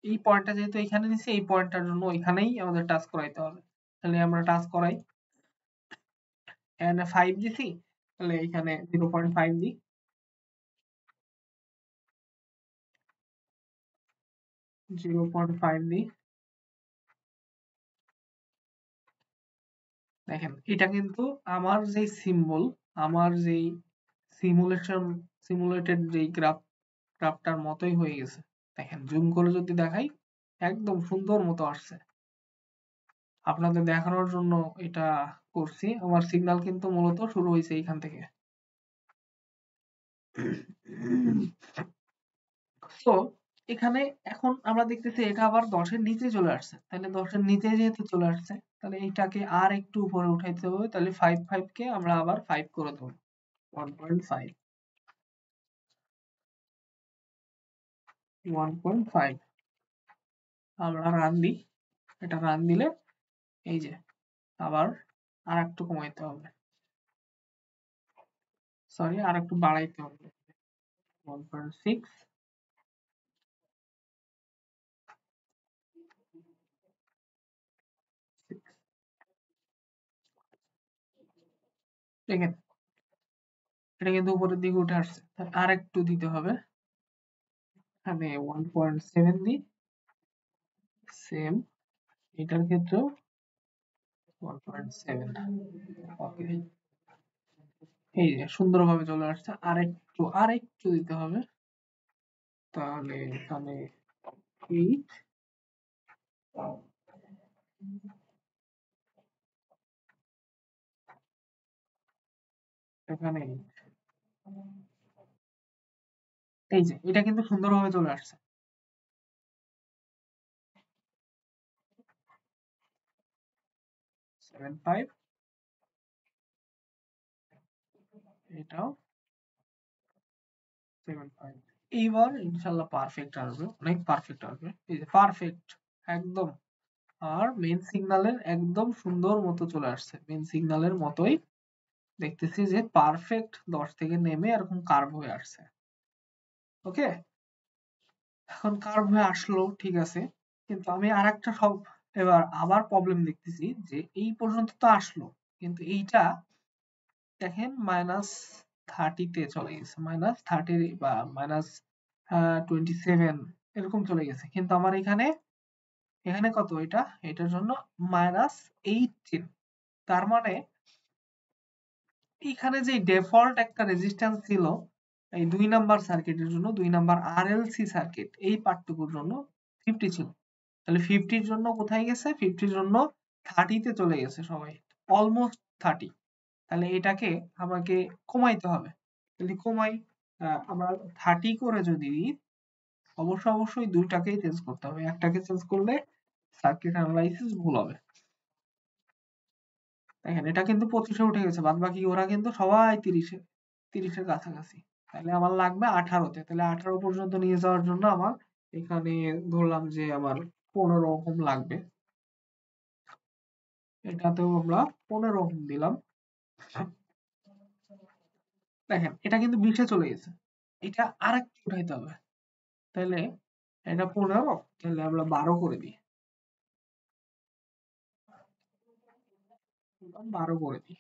এই পয়েন্টটা যেহেতু এইখানে নিছি, এই পয়েন্টটার জন্য ওইখানেই আমাদের টাচ করাইতে হবে। তাহলে আমরা টাচ করাই, এখানে 5 দিছি, তাহলে এইখানে 0.5 দিই। দেখেন এটা কিন্তু আমার যে সিম্বল, আমার যেই সিমুলেটেড যেই গ্রাফটার মতোই হয়ে গেছে। দেখেন জুম করে যদি দেখাই, একদম সুন্দর মতো আসছে। আপনাদের দেখানোর জন্য এটা করছি। আমার সিগন্যাল কিন্তু মূলত শুরু হয়েছে এইখান থেকে। তো এখানে এখন আমরা দেখতেছি এটা আবার 10-এর নিচে চলে আসছে। তাহলে 10-এর নিচে যেহেতু চলে আসছে, তাহলে এইটাকে আর একটু উপরে উঠাইতে হবে। তাহলে 5 কে আমরা আবার 5 করে দেবো, 1.5, 1.5। আমরা রান দিই, এটা রান দিলে এই যে আবার আর একটু কমাইতে হবে, সরি আর একটু বাড়াইতে হবে, 1.6। দেখেন এটা কিন্তু উপরের দিকে উঠে আসছে, আর একটু দিতে হবে। এখানে 1.7 দিই, সেম এটার ক্ষেত্রেও 1.7। ওকে, এই যে সুন্দরভাবে চলে আসছে। আর একটু দিতে হবে, তাহলে এখানে 8, এখানে 8। এই যে এটা কিন্তু সুন্দরভাবে চলে আসছে। 7.5, এটাও 7.5। এইবার ইনশাল্লাহ পারফেক্ট আসবে, অনেক পারফেক্ট আসবে। এই যে পারফেক্ট একদম। আর মেইন সিগন্যালের একদম সুন্দর মতো চলে আসছে, মেইন সিগন্যালের মতোই দেখতেছি যে পারফেক্ট 10 থেকে নেমে এরকম কার্ভ হয়ে আসছে। ওকে, এখন কার্ভ হয়ে আসলো, ঠিক আছে। কিন্তু আমি আরেকটা এবার আবার প্রবলেম দেখতেছি যে এই পর্যন্ত তো আসলো, কিন্তু এইটা দেখেন -30 তে চলে গেছে, -30 বা -27 এরকম চলে গেছে। কিন্তু আমার এখানে এখানে কত, এটার জন্য -18। তার মানে এখানে যে ডিফল্ট একটা রেজিস্ট্যান্স ছিল এই 2 নাম্বার সার্কিটের জন্য, 2 নাম্বার আরএলসি সার্কিট, এই পার্টটুকুর জন্য 50 ছিল। তাহলে 50 জন্য কোথায় গেছে, 50 জন্য 30 তে চলে গেছে সবাই, অলমোস্ট 30। তাহলে এটাকে আমাকে কমাইতে হবে। যদি কমাই, আমরা 30 করে যদি দিই, অবশ্যই দুইটাকেই চেঞ্জ করতে হবে। একটাকে চেঞ্জ করলে সার্কিট অ্যানালাইসিস ভুল হবে। দেখেন এটা কিন্তু 25-এ উঠে গেছে, বাদ বাকি ওরা কিন্তু সবাই 30-এর কাছাকাছি। তাহলে আমার লাগবে 18-তে। তাহলে 18 পর্যন্ত নিয়ে যাওয়ার জন্য আমার এখানে ধরলাম যে আমার 15 ওহম লাগবে। এটাতেও আমরা 15 ওহম দিলাম। দেখেন এটা কিন্তু 20-এ চলে গেছে, এটা আরেকটু উঠাইতে হবে। তাহলে এটা 15, তাহলে আমরা 12 করে দিই, 12 করে দিই।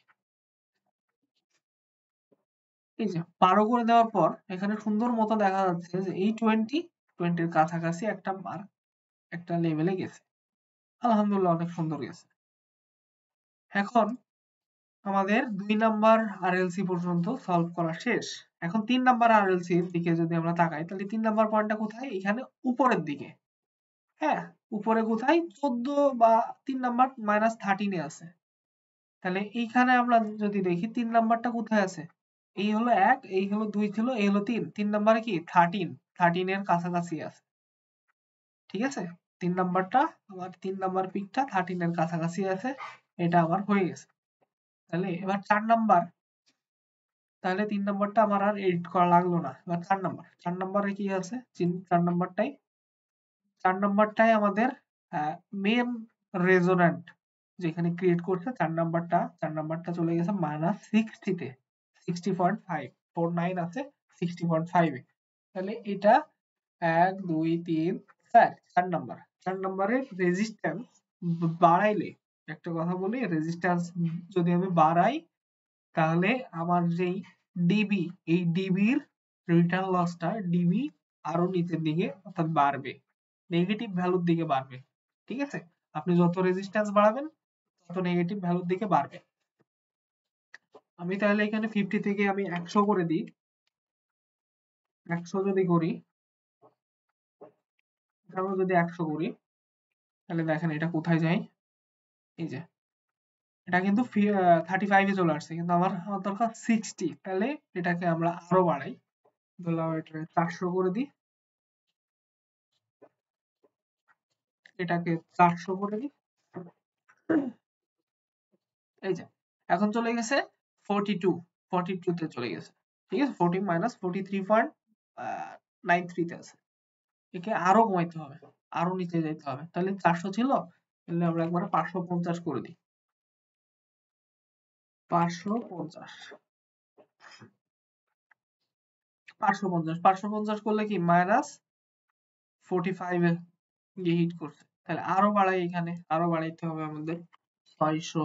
এই যে 12 করে দেওয়ার পর এখানে সুন্দর মতো দেখা যাচ্ছে যে এই 20-এর কাছাকাছি একটা মার্ক, একটা লেভেলে গেছে। আলহামদুলিল্লাহ অনেক সুন্দর গেছে। এখন আমাদের 2 নাম্বার আরএলসি পর্যন্ত সলভ করা শেষ। এখন 3 নাম্বার আরএলসি এর দিকে যদি আমরা তাকাই, তাহলে 3 নাম্বার পয়েন্টটা কোথায়, এখানে উপরের দিকে। হ্যাঁ, উপরে কোথায় 14 বা 3 নাম্বার -13 এ আছে। তাহলে এইখানে আমরা যদি দেখি 3 নাম্বারটা কোথায় আছে, এই হলো 1, এই হলো 2 ছিল, এই হলো 3, 3 নাম্বারে কি 13 এর কাছাকাছি আছে। ঠিক আছে, 3 নাম্বারটা আমার 3 নাম্বার পিকটা 13 এর কাছাকাছি আছে, এটা আমার হয়ে গেছে। তাহলে এবার 4 নাম্বার, তাহলে 3 নাম্বারটা আমার আর এডিট করা লাগলো না। এবার 4 নাম্বারে কি আছে, 4 নাম্বারটাই আমাদের মেন রেজোন্যান্ট যেখানে ক্রিয়েট করছে। 4 নাম্বারটা চলে গেছে -60 তে, 60.549 আছে, 60.5 এ। তাহলে এটা 1 2 3 4 4 নাম্বার, 4 নাম্বারের রেজিস্ট্যান্স বাড়াইলে, একটা কথা বলি, রেজিস্ট্যান্স যদি আমি বাড়াই তাহলে আমার যেই ডিবি, এই ডিবির রিটার্ন লসটা ডিবি আরো নিচের দিকে অর্থাৎ বাড়বে, নেগেটিভ ভ্যালুর দিকে বাড়বে। ঠিক আছে, আপনি যত রেজিস্ট্যান্স বাড়াবেন তত নেগেটিভ ভ্যালুর দিকে বাড়বে। আমি তাহলে এখানে 50 থেকে আমি 100 করে দিই। 100 যদি করি, এখানেও যদি 100 করি, তাহলে দেখেন এটা কোথায় যায়। এই যে এটা কিন্তু 35 এ চলে আসছে, কিন্তু আমার দরকার 60। তাহলে এটাকে আমরা আরো বাড়াই, ধরলাম এটা 400 করে দিই, এটাকে 400 করে দিই। এই যে এখন চলে গেছে 42, 42 তে চলে গেছে। ঠিক আছে, 40 মাইনাস 43.93 তে আছে। একে আরো কমাইতে হবে, আরো নিচে যেতে হবে। তাহলে 400 ছিল, তাহলে আমরা একবার 550 করে দিই। 550, 550 করলে কি মাইনাস 45 এ গিয়ে হিট করছে। তাহলে আরো বাড়াই, এখানে আরো বাড়াইতে হবে আমাদের 600,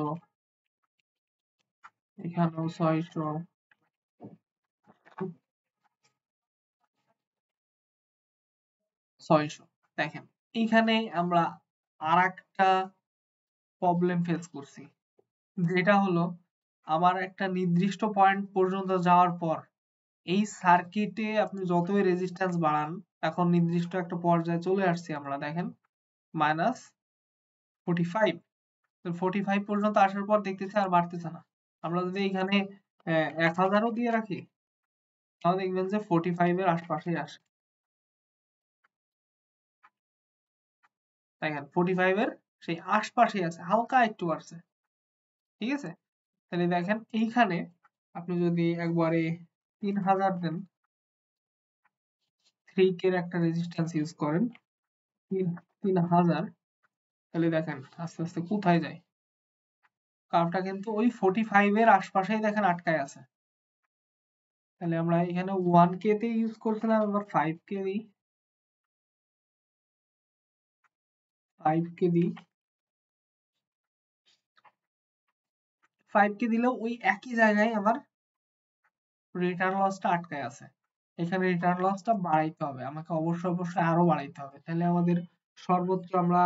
এখানেও 600, 600। দেখেন এইখানে আমরা আরেকটা প্রবলেম ফেস করছি, যেটা হলো আমার একটা নির্দিষ্ট পয়েন্ট পর্যন্ত যাওয়ার পর এই সার্কিটে আপনি যতই রেজিস্ট্যান্স বাড়ান, এখন নির্দিষ্ট একটা পর্যায়ে চলে আসছি আমরা, দেখেন মাইনাস 45। 45 পর্যন্ত আসার পর দেখতেছি আর বাড়তেছে না। আমরা যদি এখানে 1000ও দিয়ে রাখি, তাহলে দেখবেন যে 45 এর আশপাশেই আসে। দেখেন 45 এর সেই আশপাশেই আছে, হালকা একটু বাড়ছে। ঠিক আছে, তাহলে দেখেন এইখানে আপনি যদি একবারে 3000 দেন, 3k এর একটা রেজিস্ট্যান্স ইউজ করেন, 3000, তাহলে দেখেন আস্তে আস্তে কোথায় যায়। কার্ভটা কিন্তু ওই 45 এর আশপাশেই দেখেন আটকায় আছে। তাহলে আমরা এখানে 1k তে ইউজ করছিলাম, আবার 5k দিই, 5k দিই, 5k দিলেও ওই একই জায়গায় আমার রিটার্ন লসটা আটকায় আছে। এখানে রিটার্ন লসটা বাড়াইতে হবে, আমাকে অবশ্যই আরো বাড়াইতে হবে। তাহলে আমাদের সর্বোচ্চ আমরা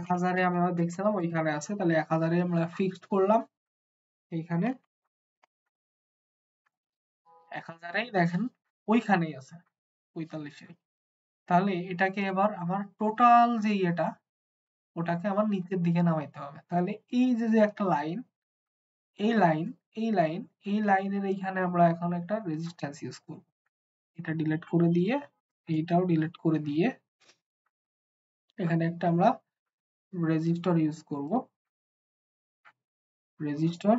1000 এ আমরা দেখছিলাম ওইখানে আছে, তাহলে 1000 এ আমরা ফিক্সড করলাম এইখানে, 1000 এই দেখেন ওইখানেই আছে 45 এ। তাহলে এটাকে এবার আমার টোটাল যে ইয়েটা, ওটাকে আমার নিচের দিকে নামাইতে হবে। তাহলে এই যে যে একটা লাইন, এই লাইন, এই লাইন, এই লাইনের এইখানে আমরা এখন একটা রেজিস্ট্যান্স ইউজ করব। এটা ডিলিট করে দিয়ে, এইটাও ডিলিট করে দিয়ে, এখানে একটা আমরা রেজিস্টর ইউজ করব। রেজিস্টর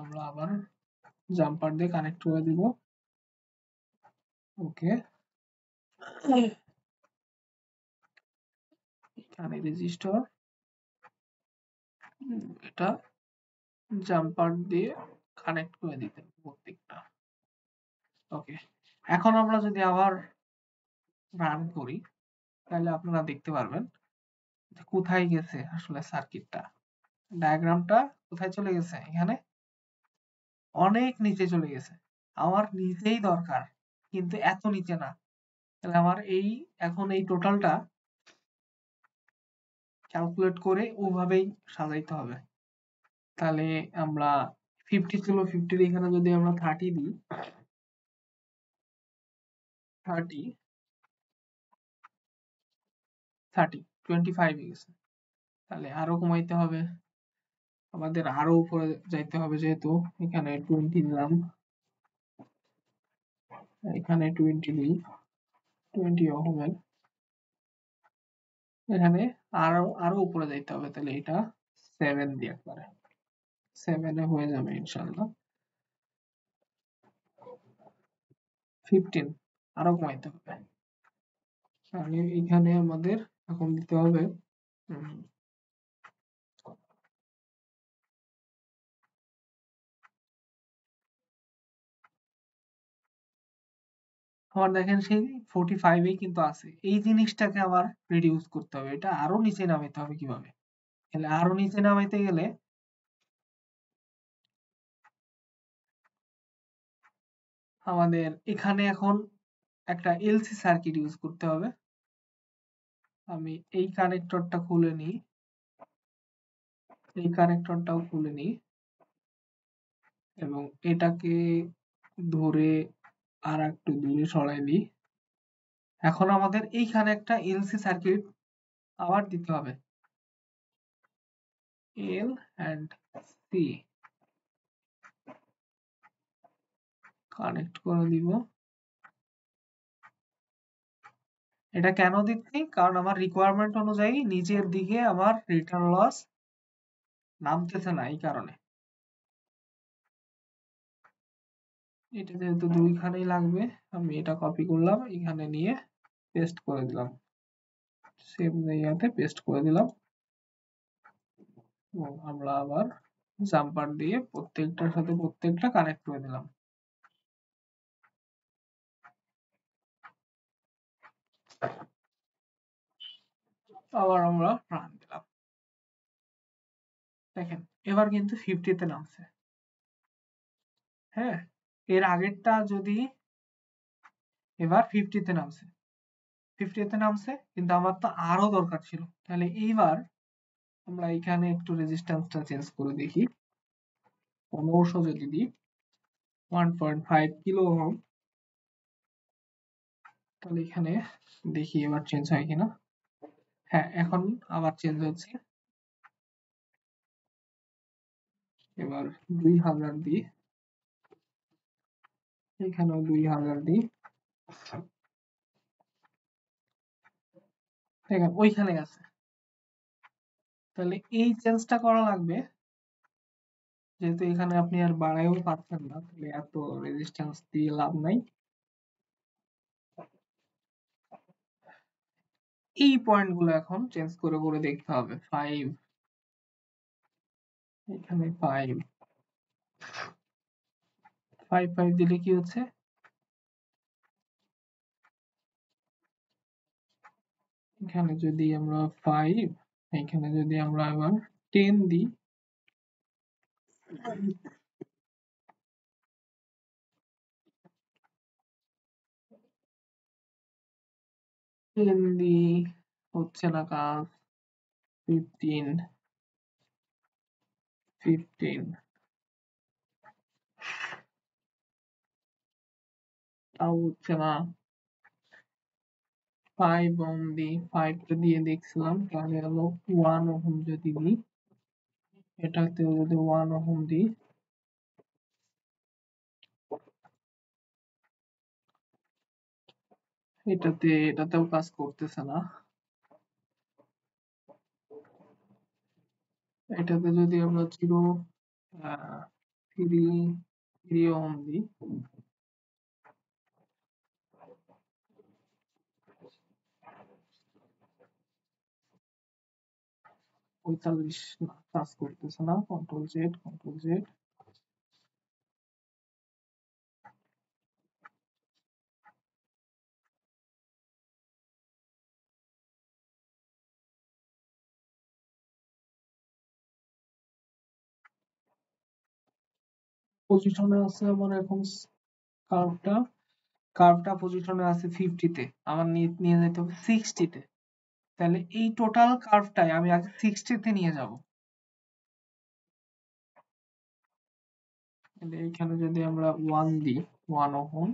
আমরা আবার জাম্পার দিয়ে কানেক্ট করে দিব। ওকে, এখানে রেজিস্টর, এটা জাম্পার দিয়ে কানেক্ট করে দিতে হবে প্রত্যেকটা। ওকে, এখন আমরা যদি আবার রান করি, তাহলে আপনারা দেখতে পারবেন যে কোথায় গেছে আসলে সার্কিটটা, ডায়াগ্রামটা কোথায় চলে গেছে, এখানে অনেক নিচে চলে গেছে। আমার নিচেই দরকার, কিন্তু এত নিচে না। তাহলে আমার এই এখন এই টোটালটা ক্যালকুলেট করে ওভাবেই সাজাইতে হবে। তাহলে আমরা 50 ছিল, 50 এখানে যদি আমরা 30 দিই, 30, 25 হয়ে গেছে। তাহলে আরো কমাইতে হবে, আমাদের আরো উপরে যাইতে হবে, যেহেতু এখানে 20 দিলাম, এখানে 20 দিই, 20 ওহমের, এখানে আরো আরো উপরে যাইতে হবে। তাহলে এটা 7 দিয়ে একবারে 7 এ হয়ে যাবে ইনশাআল্লাহ। 15 আরো কমাইতে হবে। তাহলে এখানে আমাদের এখন দিতে হবে আমার দেখেন সেই 45 এই কিন্তু আছে। এই জিনিসটাকে আমার রিডিউস করতে হবে। এটা আরো নিচে নামাইতে হবে কিভাবে? তাহলে আরো নিচে নামাইতে গেলে আমাদের এখানে এখন একটা এলসি সার্কিট ইউজ করতে হবে। আমি এই কানেক্টরটা খুলে নিই, এই কানেক্টরটাও খুলে নিই এবং এটাকে ধরে আর একটু দূরে সরাই দিই। এখন আমাদের এইখানে একটা এলসি সার্কিট আবার দিতে হবে। এল এন্ড সি কানেক্ট করে দিব। এটা কেন দিচ্ছি? কারণ আমার রিকোয়ারমেন্ট অনুযায়ী নিচের দিকে আমার রিটার্ন লস নামতেছে না, এই কারণে। এটা যেহেতু দুইখানেই লাগবে, আমি এটা কপি করলাম, এখানে নিয়ে পেস্ট করে দিলাম, সেম জায়গাতে পেস্ট করে দিলাম এবং আমরা আবার জাম্পার দিয়ে প্রত্যেকটার সাথে প্রত্যেকটা কানেক্ট করে দিলাম। আবার আমরা রান দিলাম। দেখেন এবার কিন্তু 50 তে নামছে। হ্যাঁ, এর আগেরটা যদি এবার 50 তে নামছে, 50 তে নামছে, কিন্তু আমার তো আরো দরকার ছিল। তাহলে এইবার আমরা এখানে একটু রেজিস্ট্যান্সটা চেঞ্জ করে দেখি। 1500 যদি দিই, 1.5 কিলো ওহম, তাহলে এখানে দেখি এবার চেঞ্জ হয় কিনা। হ্যাঁ, এখন আবার চেঞ্জ হচ্ছে। এবার 2000 দিই, এখানেও 2000 দিই, দেখেন ওইখানে আছে। তাহলে এই চেঞ্জটা করা লাগবে, যেহেতু এখানে আপনি আর বাড়াইও পাচ্ছেন না, তাহলে এত রেজিস্ট্যান্স দিয়ে লাভ নাই। এই পয়েন্ট গুলো এখন চেঞ্জ করে করে দেখতে হবে। 5, এখানে 5, 5 দিলে কি হচ্ছে? এখানে যদি আমরা 5, এখানে যদি আমরা আবার 10 দিই, 10 দিই, হচ্ছে না কাজ। 15, 15, তাও হচ্ছে না। 5 ওহম দিই, 5 তো দিয়ে দেখছিলাম, তাহলে হলো 1 ওহম যদি দিই, এটাতেও যদি 1 ওহম দিই, এটাতেও কাজ করতেছে না। এটাতে যদি আমরা 3 ওহম দিই, 45, না কাজ করতেছে না। কন্ট্রোল জেড, কন্ট্রোল জেড, পজিশনে আছে আমার এখন কার্ভটা, পজিশনে আছে 50 তে, আমার নিয়ে যেতে হবে 60 তে। তাহলে এই টোটাল কার্ভটাই আমি আগে 60 তে নিয়ে যাব। তাহলে এইখানে যদি আমরা 1 দিই, 1 ওহম,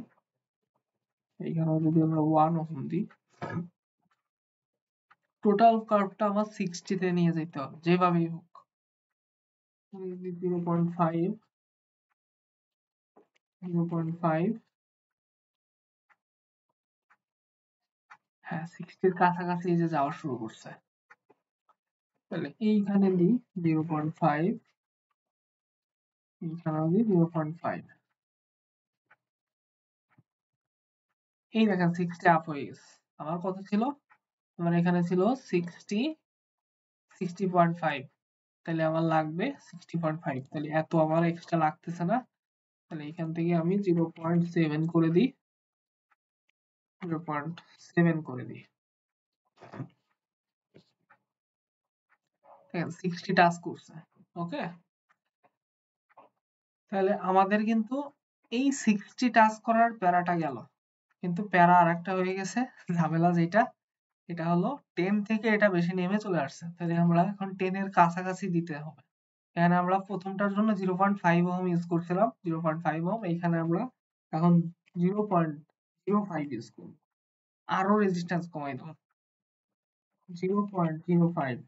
এইখানেও যদি আমরা 1 ওহম দিই, টোটাল কার্ভটা আমার 60 তে নিয়ে যেতে হবে যেভাবেই হোক। 0.5, 0.5, হ্যাঁ 60 এর কাছাকাছি এই যে যাওয়া শুরু করছে। তাহলে এইখানে দিই 0.5, এইখানেও দিই 0.5, এই দেখেন 60 আপ হয়ে গেছে। আমার কত ছিল? আমার এখানে ছিল 60.5, তাহলে আমার লাগবে 60.5, তাহলে এত আমার এক্সট্রা লাগতেছে না। তাহলে এখান থেকে আমি 0.7 করে দিই, 0.7 করে দিই। 60 টাস্ক করছে। ওকে, তাহলে আমাদের কিন্তু এই 60 টাস্ক করার প্যারাটা গেল, কিন্তু প্যারা আরেকটা হয়ে গেছে, ঝামেলা যেটা, এটা হলো 10 থেকে এটা বেশি নেমে চলে আসছে। তাহলে আমরা এখন 10 এর কাছাকাছি দিতে হবে। এখানে আমরা প্রথমটার জন্য 0.5 ওহম ইউজ করছিলাম, 0.5 ওহম, এইখানে আমরা এখন 0.05 ইউজ করব। আরো রেজিস্ট্যান্স কমাই দেবো, 0.05।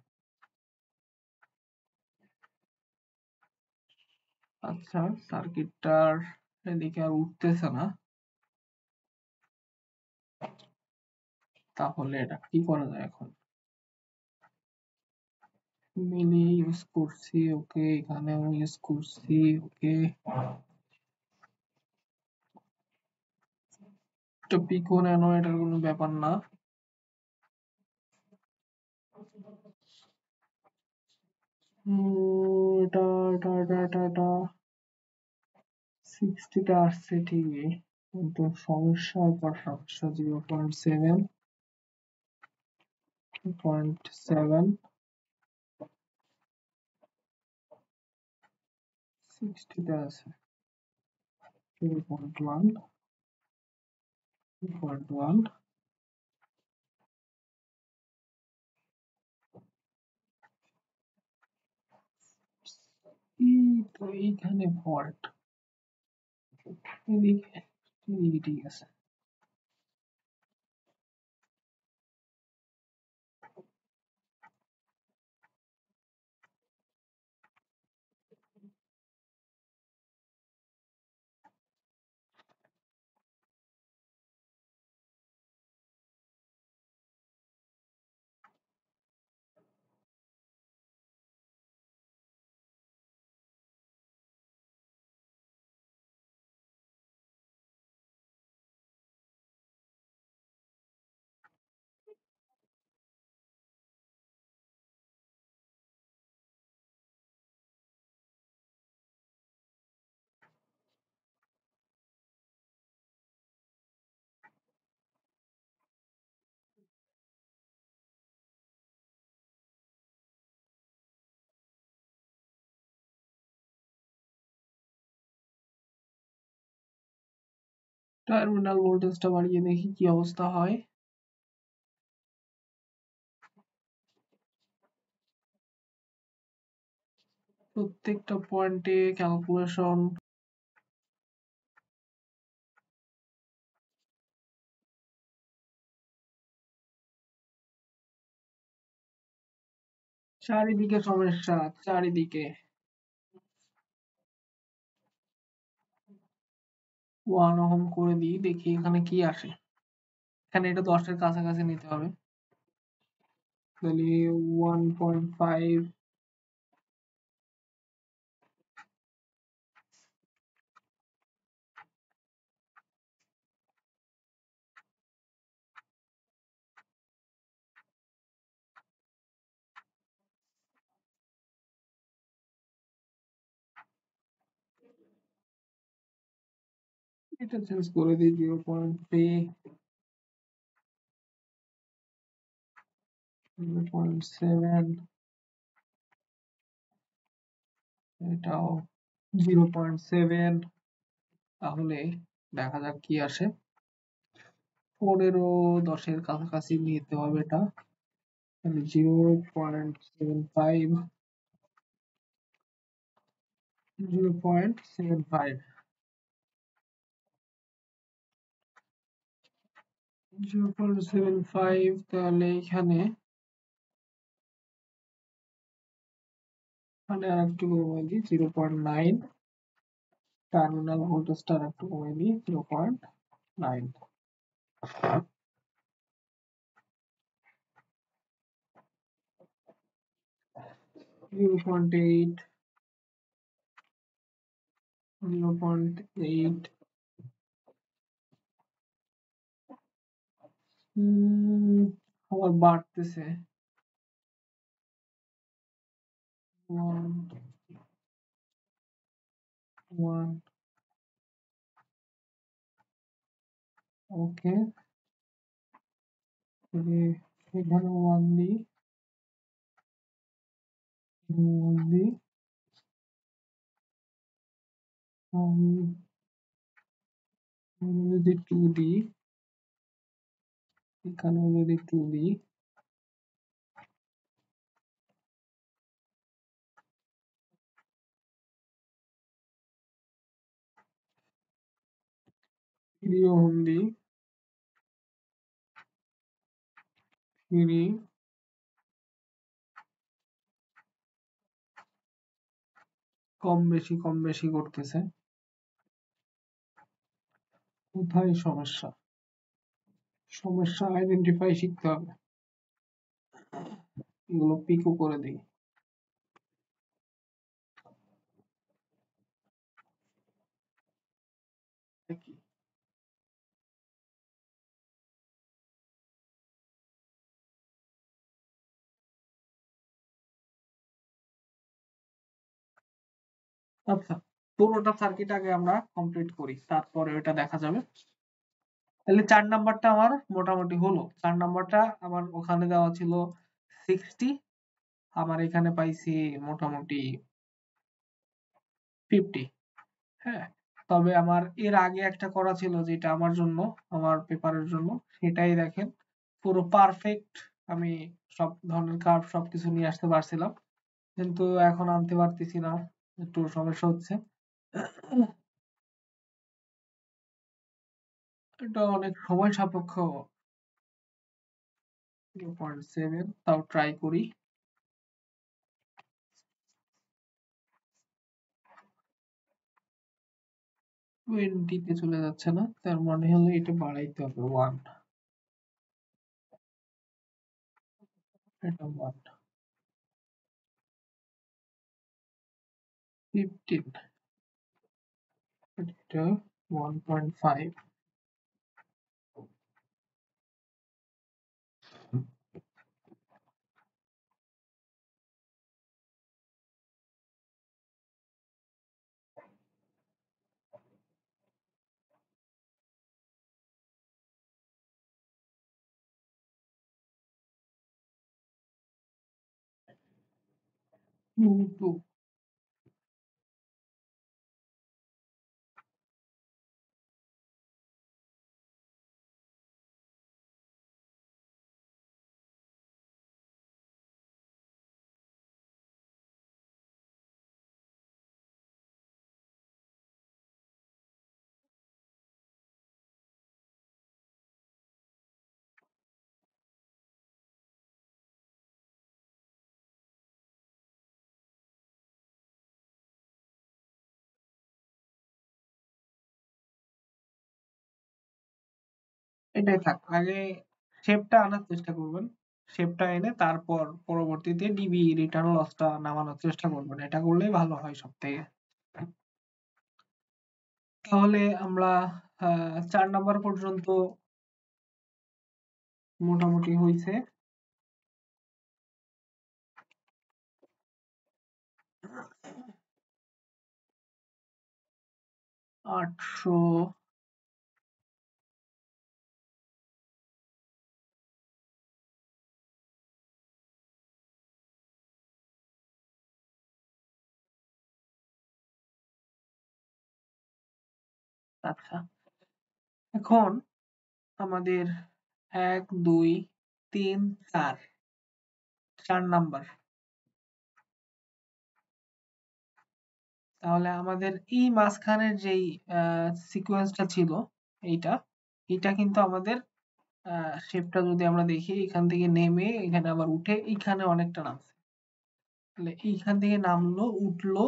আচ্ছা, সার্কিটটার এদিকে আর উঠতেছে না, তাহলে এটা কি করা যায় এখন? মিলি ইউজ করছি, ওকে, এখানেও ইউজ করছি, ওকে। তো পিকো ন্যানো এটার কোনো ব্যাপার না। এটা এটা এটা এটা এটা 60 টা আসছে ঠিকই, কিন্তু সমস্যার পর সমস্যা। 0.7, 0.7, 60 টা আছে, 0.1, 0.1। তো এইখানে ফল্ট, এদিকে এদিকে ঠিক আছে। টার্মিনাল ভোল্টেজটা বাড়িয়ে দেখি কি অবস্থা হয়। প্রত্যেকটা পয়েন্টে ক্যালকুলেশন। চারিদিকে সমস্যা, চারিদিকে। 1 ওহম করে দিই, দেখি এখানে কি আসে। এখানে এটা 10 এর কাছাকাছি নিতে হবে, তাহলে 1.5। এটা চেঞ্জ করে দিই, 0.3, 0.7, এটাও 0.7। তাহলে দেখা যাক কি আসে। 15, 10 এর কাছাকাছি নিতে হবে এটা, তাহলে 0.75, 0.75, 0.75। তাহলে এখানে আর একটু কমিয়ে দিই, 0.9। টার্মিনাল ভোল্টেজটা আর একটু কমিয়ে দিই, 0.9। 0.8, 0.8। আবার বাড়তেছে। 1, 1, ওকে। এখানে 1 দিই, 1 দিই, যদি 2 দিই, এখানেও যদি 2 দিই, থ্রিও হোম দিই, 3 কম বেশি করতেছে। কোথায় সমস্যা? সমস্যা আইডেন্টিফাই শিখতে হবে। এগুলো পিকও করে দিই। দেখি। আচ্ছা, পুরোটা সার্কিট আগে আমরা কমপ্লিট করি, তারপরে ওটা দেখা যাবে। তাহলে 4 নাম্বারটা আমার মোটামুটি হলো। 4 নাম্বারটা আমার ওখানে দেওয়া ছিল 60, আমার এখানে পাইছি মোটামুটি 50। হ্যাঁ, তবে আমার এর আগে একটা করা ছিল যেটা আমার জন্য, আমার পেপারের জন্য, সেটাই দেখেন পুরো পারফেক্ট। আমি সব ধরনের কার্ভ সবকিছু নিয়ে আসতে পারছিলাম, কিন্তু এখন আনতে পারতেছি না, একটু সমস্যা হচ্ছে। এটা অনেক সময় সাপেক্ষ। 0.7, তাও ট্রাই করি। 20 তে চলে যাচ্ছে না, তার মানে হলো এটা বাড়াইতে হবে 1, এটা 1, 15, এটা 1.5। টু, এটাই থাক। আগে শেপটা আনার চেষ্টা করবেন। শেপটা এনে তারপর পরবর্তীতে ডিবি রিটার্ন লসটা নামানোর চেষ্টা করবেন। এটা করলেই ভালো হয় সবথেকে। তাহলে আমরা 4 নাম্বার পর্যন্ত মোটামুটি হইছে। 800, আচ্ছা। এখন আমাদের 1, 2, 3, 4, 4 নাম্বার। তাহলে আমাদের এই মাঝখানের যেই সিকোয়েন্সটা ছিল এইটা, এটা কিন্তু আমাদের শেপটা যদি আমরা দেখি, এখান থেকে নেমে এখানে আবার উঠে এইখানে অনেকটা নামছে। তাহলে এইখান থেকে নামলো, উঠলো,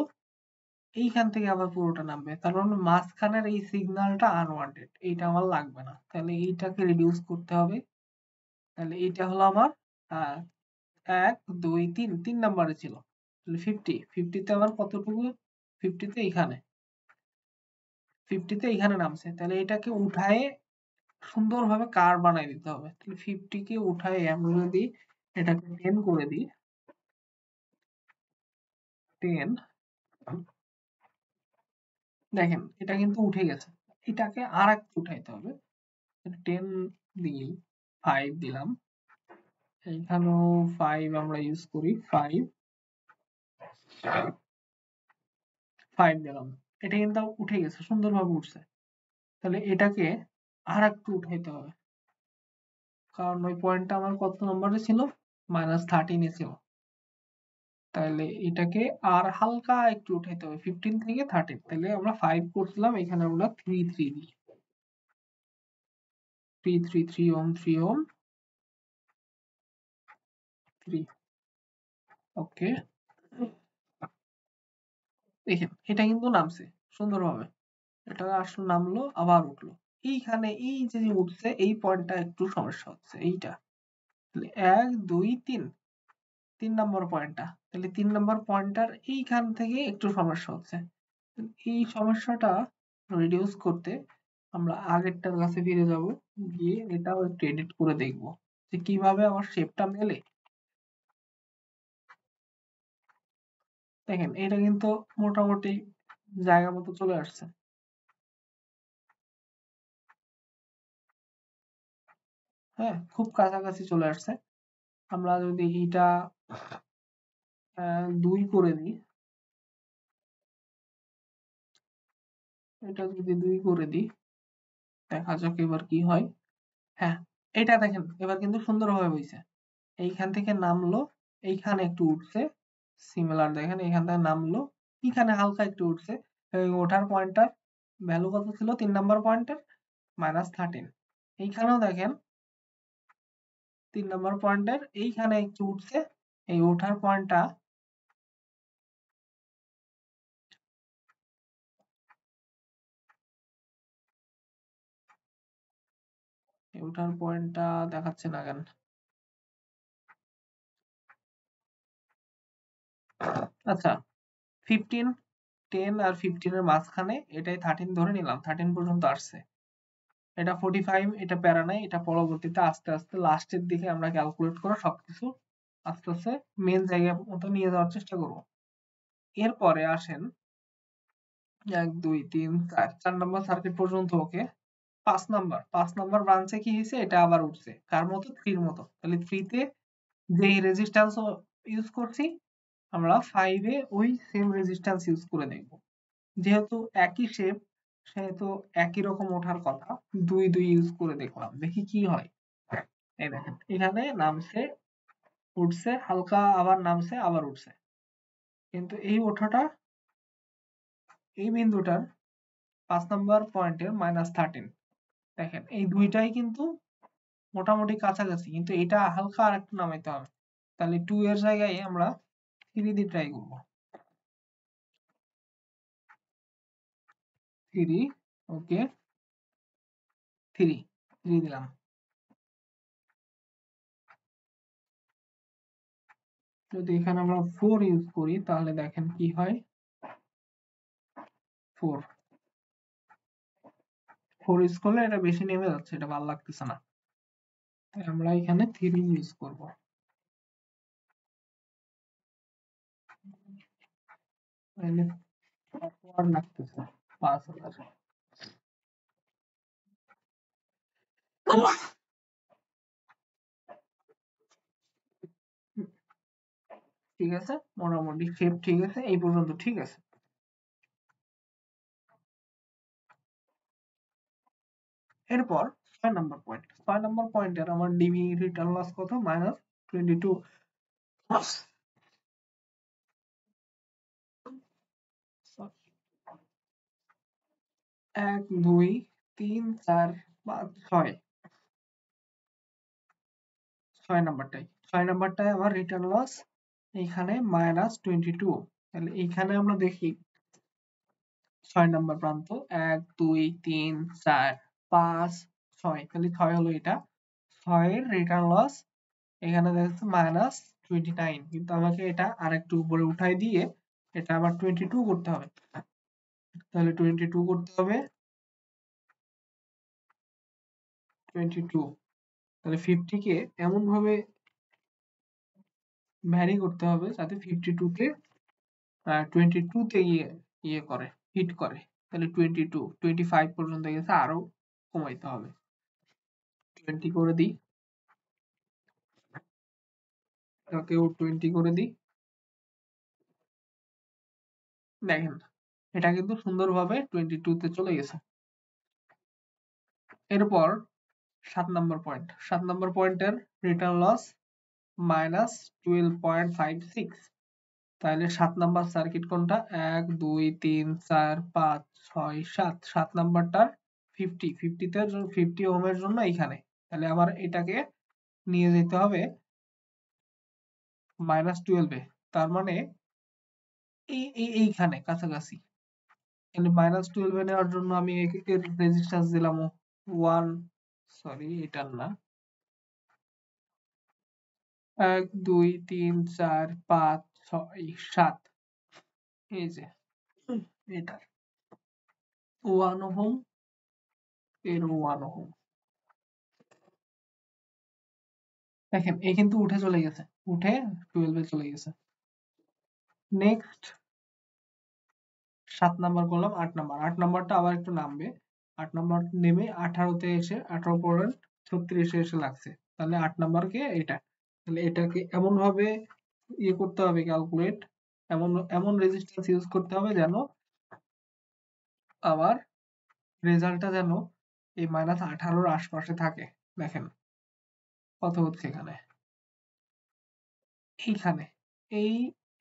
এইখান থেকে আবার পুরোটা নামবে। তার মানে মাঝখানের এই সিগন্যালটা আনওয়ান্টেড, এইটা আমার লাগবে না। তাহলে এইটাকে রিডিউস করতে হবে। তাহলে এইটা হলো আমার আহ 1, 2, 3, 3 নাম্বারে ছিল। তাহলে 50 তে আবার কতটুকু? 50 তে এইখানে, 50 তে এইখানে নামছে। তাহলে এটাকে উঠায়ে সুন্দরভাবে কার্ভ বানাই দিতে হবে। তাহলে 50 কে উঠায়ে আমরা যদি এটাকে 10 করে দিই, 10, দেখেন এটা কিন্তু উঠে গেছে। এটাকে আরেকটু উঠাইতে হবে। 10 দিই, 5 দিলাম, এইখানেও 5 আমরা ইউজ করি, 5 দিলাম। এটা কিন্তু উঠে গেছে, সুন্দরভাবে উঠছে। তাহলে এটাকে আর একটু উঠাইতে হবে, কারণ ওই পয়েন্টটা আমার কত নম্বরে ছিল, -13 এ ছিল। তাহলে এটাকে আর হালকা একটু উঠাইতে হবে, 15 থেকে 13। তাহলে আমরা 5 করছিলাম, এখানে আমরা 3 দিই, 3 ওহম, 3 ওহম, 3। ওকে, দেখেন এটা কিন্তু নামছে সুন্দরভাবে। এটা আসলে নামলো আবার উঠলো। এইখানে এই যে উঠছে এই পয়েন্টটা একটু সমস্যা হচ্ছে, এইটা। তাহলে 1 2 3, 3 নম্বর পয়েন্টটা। তাহলে 3 নম্বর পয়েন্টটার এইখান থেকে একটু সমস্যা হচ্ছে। এই সমস্যাটা রিডিউস করতে আমরা আগেরটার কাছে ফিরে যাব, গিয়ে এটাও একটু এডিট করে দেখব যে কিভাবে আমার শেপটা মেলে। দেখেন এটা কিন্তু মোটামুটি জায়গা মতো চলে আসছে। হ্যাঁ, খুব কাছাকাছি চলে আসছে। আমরা যদি এটা 2 করে দিই, এটা যদি 2 করে দিই, দেখা যাক এবার কি হয়। হ্যাঁ, এটা দেখেন এবার কিন্তু সুন্দরভাবে হইছে। এইখান থেকে নামলো, এইখানে একটু উঠছে, সিমিলার দেখেন এখান থেকে নামলো, এখানে হালকা একটু উঠছে। এই ওঠার পয়েন্টটার ভ্যালু কত ছিল, 3 নাম্বার পয়েন্টের -13। এইখানেও দেখেন 3 নাম্বার পয়েন্টের এইখানে একটু উঠছে, এই ওঠার পয়েন্টটা, এই ওঠার পয়েন্টটা দেখাচ্ছে না কেন। আচ্ছা, 15, 10 আর 15 এর মাঝখানে এটাই 13 ধরে নিলাম, 13 পর্যন্ত আসছে। এটা 45, এটা প্যারা নাই, এটা পরবর্তীতে আস্তে আস্তে লাস্টের দিকে আমরা ক্যালকুলেট করে সবকিছু আস্তে আস্তে মেন জায়গা মতো নিয়ে যাওয়ার চেষ্টা করব। এরপরে আসেন 1 2 3 4, 4 নম্বর সার্কিট পর্যন্ত ওকে। 5 নাম্বার ব্রাঞ্চে কি হয়েছে, এটা আবার উঠছে কার মতো, 3 এর মতো। তাহলে 3 তে যেই রেজিস্ট্যান্স ইউজ করছি, আমরা 5 এ ওই সেম রেজিস্ট্যান্স ইউজ করে দেখব। যেহেতু একই শেপ, সেহেতু একই রকম ওঠার কথা, 2 2 ইউজ করে দেখলাম, দেখি কি হয়। এই দেখেন এখানে নামছে, উঠছে হালকা, আবার নামছে, আবার উঠছে। কিন্তু এই ওঠাটা, এই বিন্দুটার 5 নাম্বার পয়েন্টের -13, দেখেন এই দুইটাই কিন্তু মোটামুটি কাছাকাছি, কিন্তু এটা হালকা আরেকটু নামাইতে হবে। তাহলে 2 এর জায়গায় আমরা 3 দিয়ে ট্রাই করব। 3, ওকে, 3 দিলাম। যদি এখানে আমরা 4 ইউজ করি তাহলে দেখেন কি হয়। 4 ইউজ করলে এটা বেশি নেমে যাচ্ছে, এটা ভালো লাগতেছে না। তাই আমরা এখানে 3 ইউজ করব। তাহলে আর লাগতেছে 5000। ঠিক আছে, মোটামুটি শেপ ঠিক আছে, এই পর্যন্ত ঠিক আছে। এরপর 6 নাম্বার পয়েন্ট, 6 নাম্বার পয়েন্টের আমার ডিবি রিটার্ন লস কত, -22। 1 2 3 4 5 6, 6 নাম্বারটাই, 6 নাম্বারটায় আমার রিটার্ন লস এইখানে -22। তাহলে এইখানে আমরা দেখি 6 নাম্বার প্রান্ত, 1 2 3 4 5 6, তাহলে 6 হলো এটা। 6 এর রিটার্ন লস এখানে দেখছে -29, কিন্তু আমাকে এটা আরেকটু উপরে উঠাই দিয়ে এটা আবার 22 করতে হবে। তাহলে 22 করতে হবে, 22। তাহলে 50 কে এমন ভাবে ভ্যারি করতে হবে যাতে 52 কে 22 তে ইয়ে করে, হিট করে। তাহলে 22, 25 পর্যন্ত গেছে, আরো কমাইতে হবে। 20 করে দিই, এটাকেও 20 করে দিই। দেখেন এটা কিন্তু সুন্দরভাবে 22 তে চলে গেছে। এরপর 7 নম্বর পয়েন্ট। 7 নম্বর পয়েন্টের রিটার্ন লস -12.56। তাহলে 7 নাম্বার সার্কিট কোনটা? 1 2 3 4 5 6 7। 7 নাম্বারটার 50 তে 50 ওহমের জন্য এইখানে। তাহলে আবার এটাকে নিয়ে যেতে হবে -12 এ। তার মানে এইখানে কাছাকাছি। তাহলে -12 এ নেওয়ার জন্য আমি এর রেজিস্ট্যান্স দিলাম 1, সরি এটার না, 1 2 3 4 5 6 7, এই যে এটার 1 ওহম, এর 1 ওহম। দেখেন এ কিন্তু উঠে চলে গেছে, উঠে 12 এ চলে গেছে। নেক্সট 7 নাম্বার করলাম, 8 নাম্বার। 8 নাম্বারটা আবার একটু নামবে। 8 নাম্বার নেমে 18 তে এসে 18.36 এ এসে লাগছে। তাহলে 8 নাম্বারকে এটা, তাহলে এটাকে এমন ভাবে ইয়ে করতে হবে, ক্যালকুলেট, এমন এমন রেজিস্ট্যান্স ইউজ করতে হবে যেন আবার রেজাল্টটা যেন এই -18 এর আশপাশে থাকে। দেখেন কত হচ্ছে এখানে, এইখানে এই,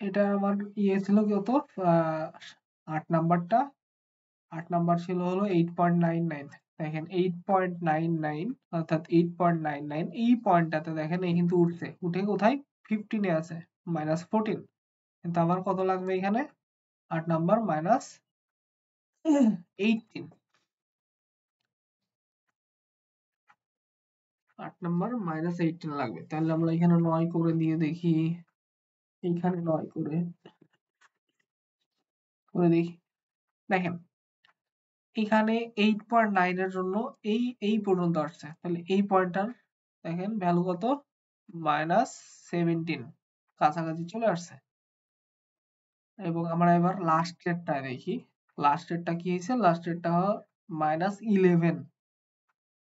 এটা আমার ইয়ে ছিল কত, 8 নাম্বারটা, 8 নাম্বার ছিল হলো 8.99। দেখেন 8.99, অর্থাৎ 8.99 এই পয়েন্টটাতে দেখেন এই কিন্তু উঠছে, উঠে কোথায় 15 এ আছে, -14। কিন্তু আমার কত লাগবে এখানে? 8 নাম্বার -18, 8 নাম্বার -18 লাগবে। তাহলে আমরা এখানে 9 করে দিয়ে দেখি, এইখানে 9 করে দেখি। দেখেন এখানে 8.9 এর জন্য এই পর্যন্ত আসছে, তাহলে এই পয়েন্টটার দেখেন ভ্যালু কত, -17, কাছাকাছি চলে আসছে। এবং আমরা এবার লাস্টেরটা দেখি, লাস্টেরটা কি হয়েছে, লাস্টেরটা -11,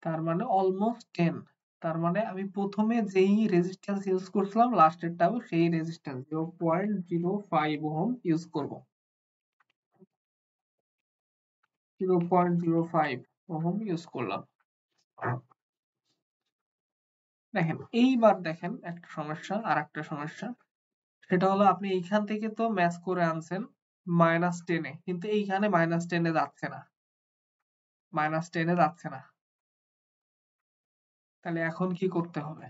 তার মানে অলমোস্ট 10। তার মানে আমি প্রথমে যেই রেজিস্ট্যান্স ইউজ করছিলাম লাস্টেরটাও সেই রেজিস্ট্যান্স 0.05 ওহম ইউজ করব, 0.05 ওহম ইউজ করলাম। দেখেন এইবার দেখেন একটা সমস্যা, আর একটা সমস্যা, সেটা হলো আপনি এইখান থেকে তো ম্যাচ করে আনছেন -10 এ, কিন্তু এইখানে -10 এ যাচ্ছে না, -10 এ যাচ্ছে না। তাহলে এখন কি করতে হবে?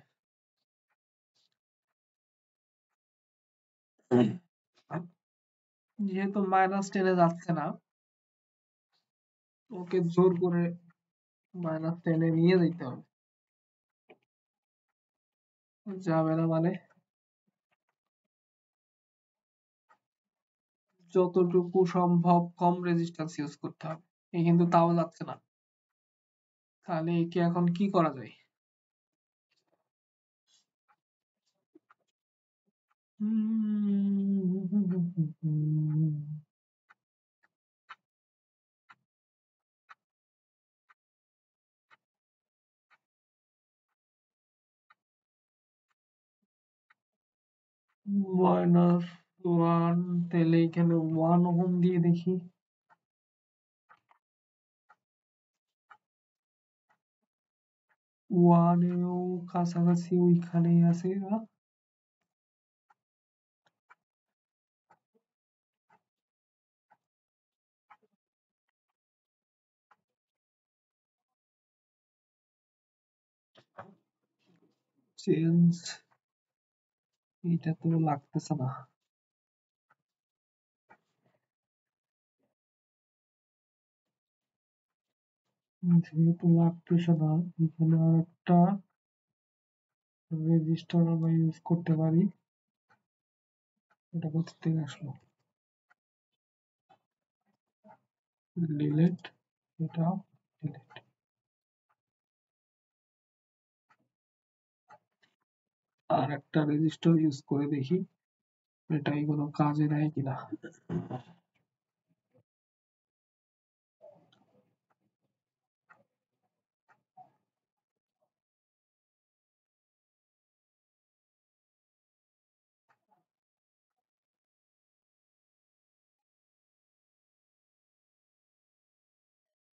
যেহেতু -10 এ যাচ্ছে না, ওকে জোর করে -10 এ নিয়ে যেতে হবে। যাবে না মানে যতটুকু সম্ভব কম রেজিস্ট্যান্স ইউজ করতে হবে। এ কিন্তু তাও যাচ্ছে না। তাহলে একে এখন কি করা যায়? -1, তাহলে এখানে 1 ওহম দিয়ে দেখি। 1 এও কাছাকাছি ওইখানেই আছে না? চেঞ্জ, এটা তো লাগতেছে না। যেহেতু লাগতেছে না, এখানে আর একটা রেজিস্টার আমরা ইউজ করতে পারি। এটা কোথা থেকে আসলো? ডিলিট, এটা ডিলিট। আর একটা রেজিস্টার ইউজ করে দেখি এটাই কোনো কাজে দেয় কিনা।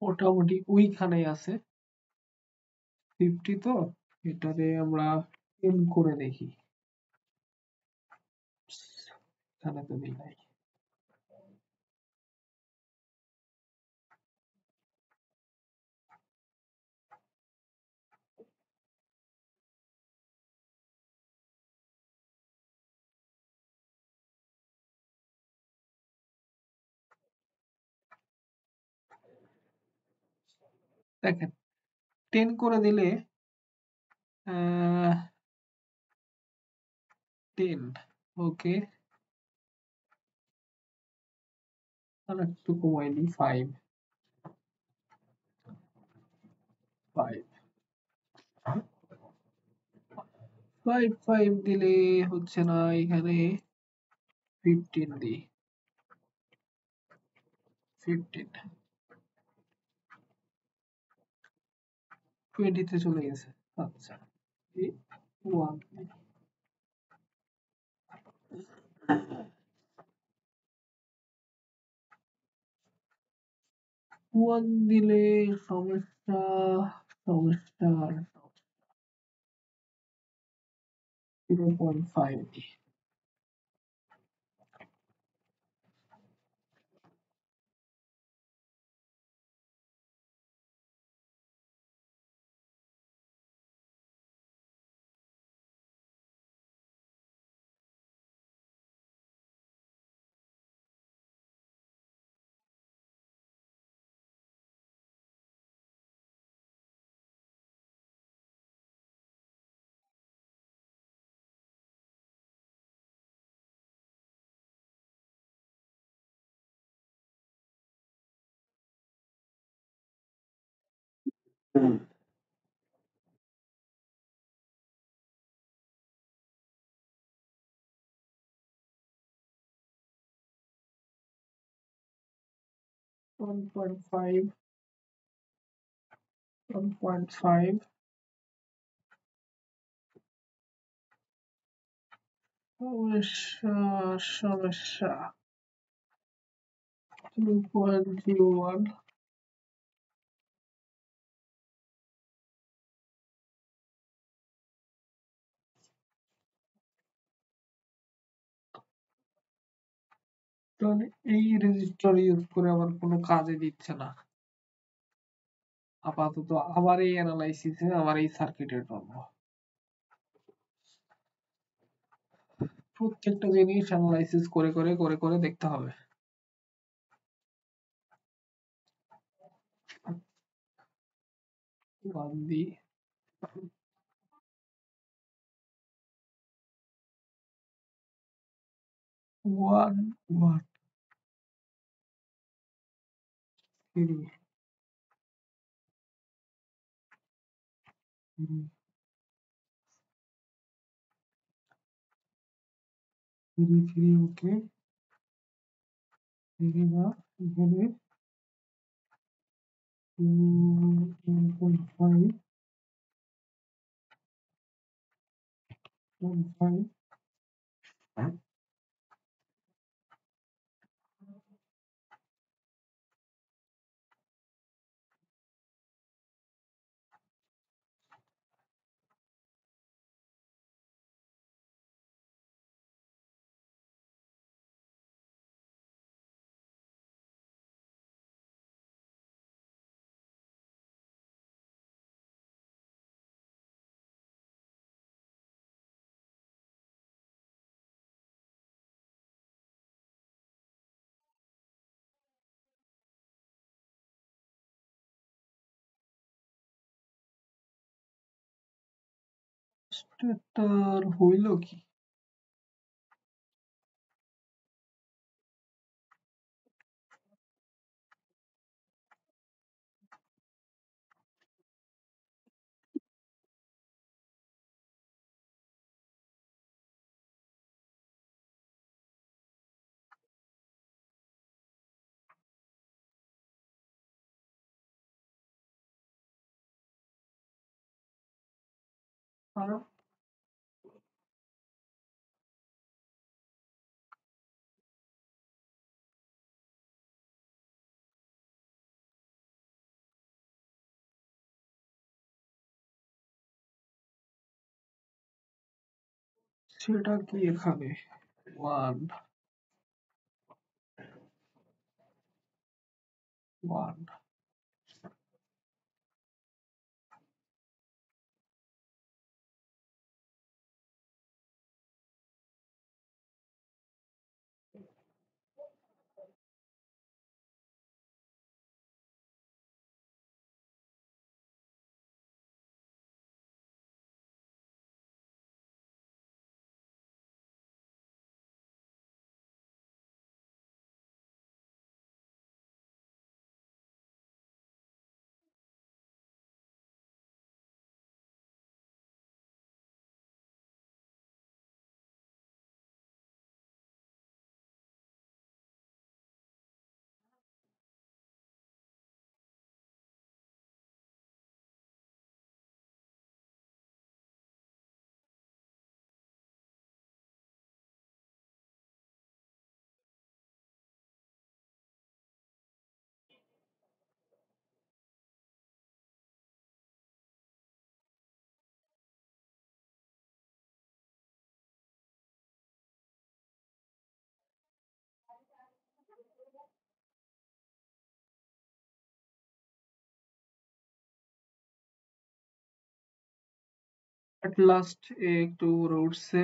মোটামুটি ওইখানেই আছে 50 তো এটারে আমরা 10 করে দেখি এখানে তো দিই নাই দেখেন 10 করে দিলে 10 ওকে আর একটু কমাই দিই 5 5 5 দিলে হচ্ছে না এখানে 15 দিই 15 20 তে চলে গেছে আচ্ছা 1 1 দিলে সমস্যা সমস্যা 0.5 দিই 1.5 1.5 সমস্যা সমস্যা 2.01 তাহলে এই রেজিস্টার ইউজ করে আমার কোনো কাজে দিচ্ছে না আপাতত আবার এই অ্যানালাইসিসে আবার এই সার্কিটের জন্য প্রত্যেকটা জিনিস অ্যানালাইসিস করে করে করে করে দেখতে হবে 1 দিয়ে 1 3 3 3 ওকে এখানে এখানে 1.5 1.5 স্টেটার হইল কি আর সেটা কি এখানে 1 1 at last একটু উপরে উঠছে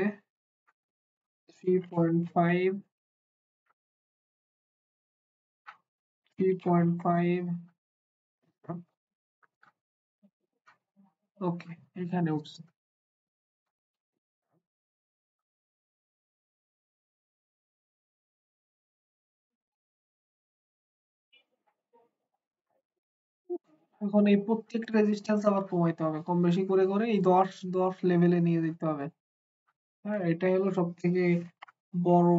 3.5 3.5 ওকে এখানে উঠছে এখন এই প্রত্যেকটা রেজিস্ট্যান্স আবার কমাইতে হবে কম বেশি করে করে এই 10 লেভেলে নিয়ে যেতে হবে হ্যাঁ এটাই হলো সব থেকে বড়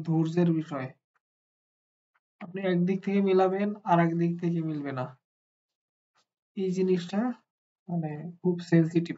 ধৈর্যের বিষয় আপনি একদিক থেকে মিলাবেন আর একদিক থেকে মিলবে না এই জিনিসটা মানে খুব সেনসিটিভ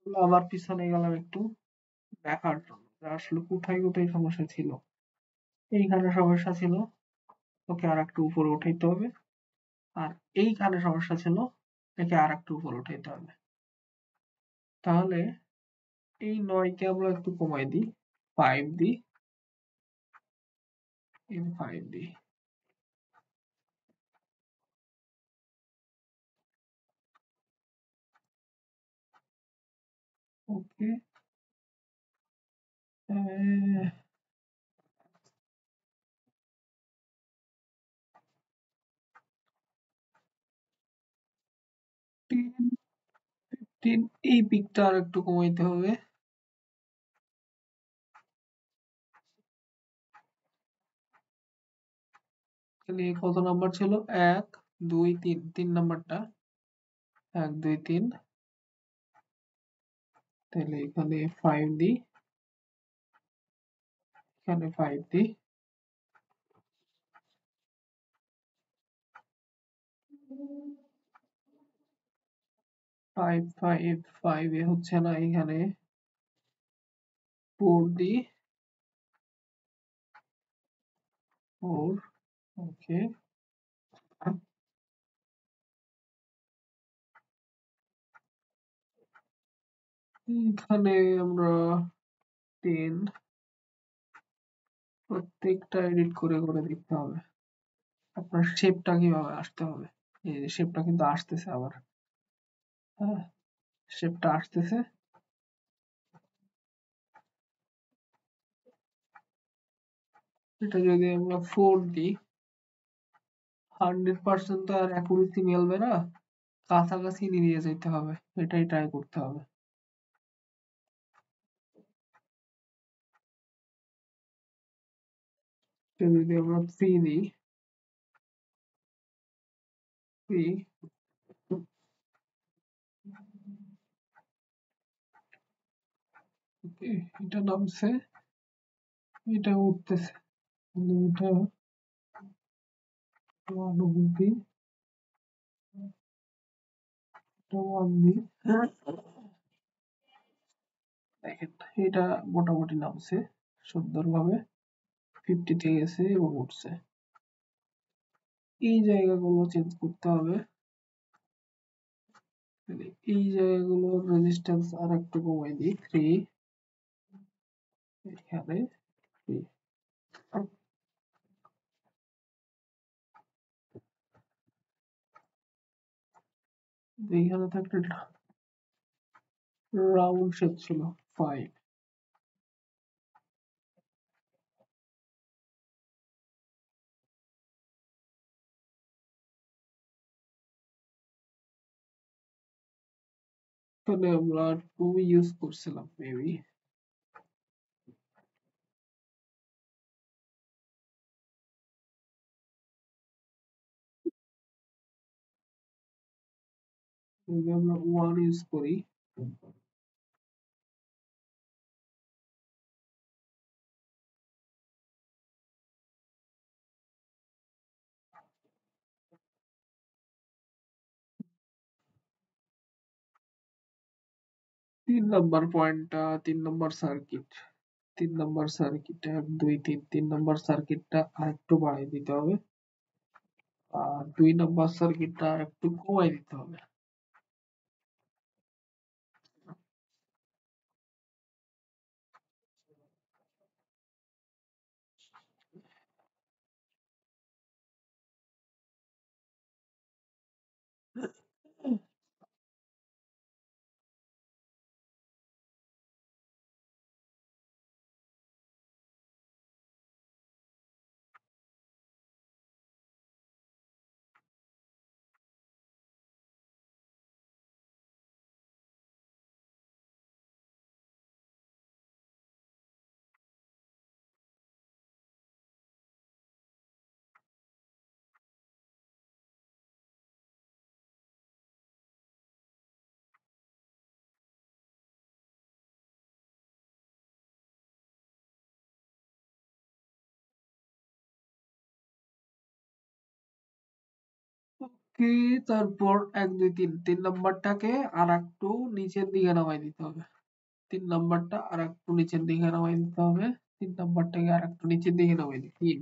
আবার পিছনে গেলাম একটু দেখার জন্য যে আসলে কোথায় কোথায় সমস্যা ছিল এইখানে সমস্যা ছিল ওকে আর একটু উপরে উঠাইতে হবে আর এইখানে সমস্যা ছিল একে আর একটু উপরে উঠাইতে হবে তাহলে এই 9 কে আমরা একটু কমাই দিই 5 দিই এই 5 দিই ওকে 10 এই পিকটা আর একটু কমাইতে হবে তাহলে কত নাম্বার ছিল 1 2 3 3 নাম্বারটা 1 2 3 তাহলে এখানে 5 দিই এখানে 5 দিই 5 5 5 এ হচ্ছে না এখানে 4 দিই 4 ওকে এখানে আমরা 10 প্রত্যেকটা এডিট করে করে দেখতে হবে আপনার শেপটা কিভাবে আসতে হবে এই যে শেপটা কিন্তু আসতেছে আবার হ্যাঁ শেপটা আসতেছে এটা যদি আমরা 4 দিই 100% তো আর অ্যাকুরেসি মিলবে না কাছাকাছি নিয়ে যেতে হবে এটাই ট্রাই করতে হবে যদি আমরা 3 দিই, 3 ওকে, এটা নামছে, এটা উঠতেছে, এটা অনুভূতি, এটা 1 দিই, দেখেন এটা মোটামুটি নামছে সুন্দরভাবে, 50 তে গেছে এবং উঠছে। এই জায়গাগুলো চেঞ্জ করতে হবে, এই জায়গাগুলোর রেজিস্ট্যান্স আর একটু কমাই দিই, 3 এখানে 3, এইখানে তো একটা রাউন্ড শেপ ছিল 5, এখানে আমরা 2 ইউজ করছিলাম মেবি, যদি আমরা 1 ইউজ করি, 3 নাম্বার পয়েন্টটা 3 number circuit, 3 number circuit 1 2 3, 3 number সার্কিটটা আরেকটু বাড়াই দিতে হবে, আর 2 নাম্বার সার্কিটটা আরেকটু কমাই দিতে হবে। কি তারপর 1 2 3, 3 নাম্বারটাকে আরেকটু নিচের দিকে নামাই দিতে হবে। 3 নাম্বারটা আরেকটু নিচের দিকে নামাই দিতে হবে। 3 নাম্বারটাকে আরেকটু নিচের দিকে নামাই দিই। 3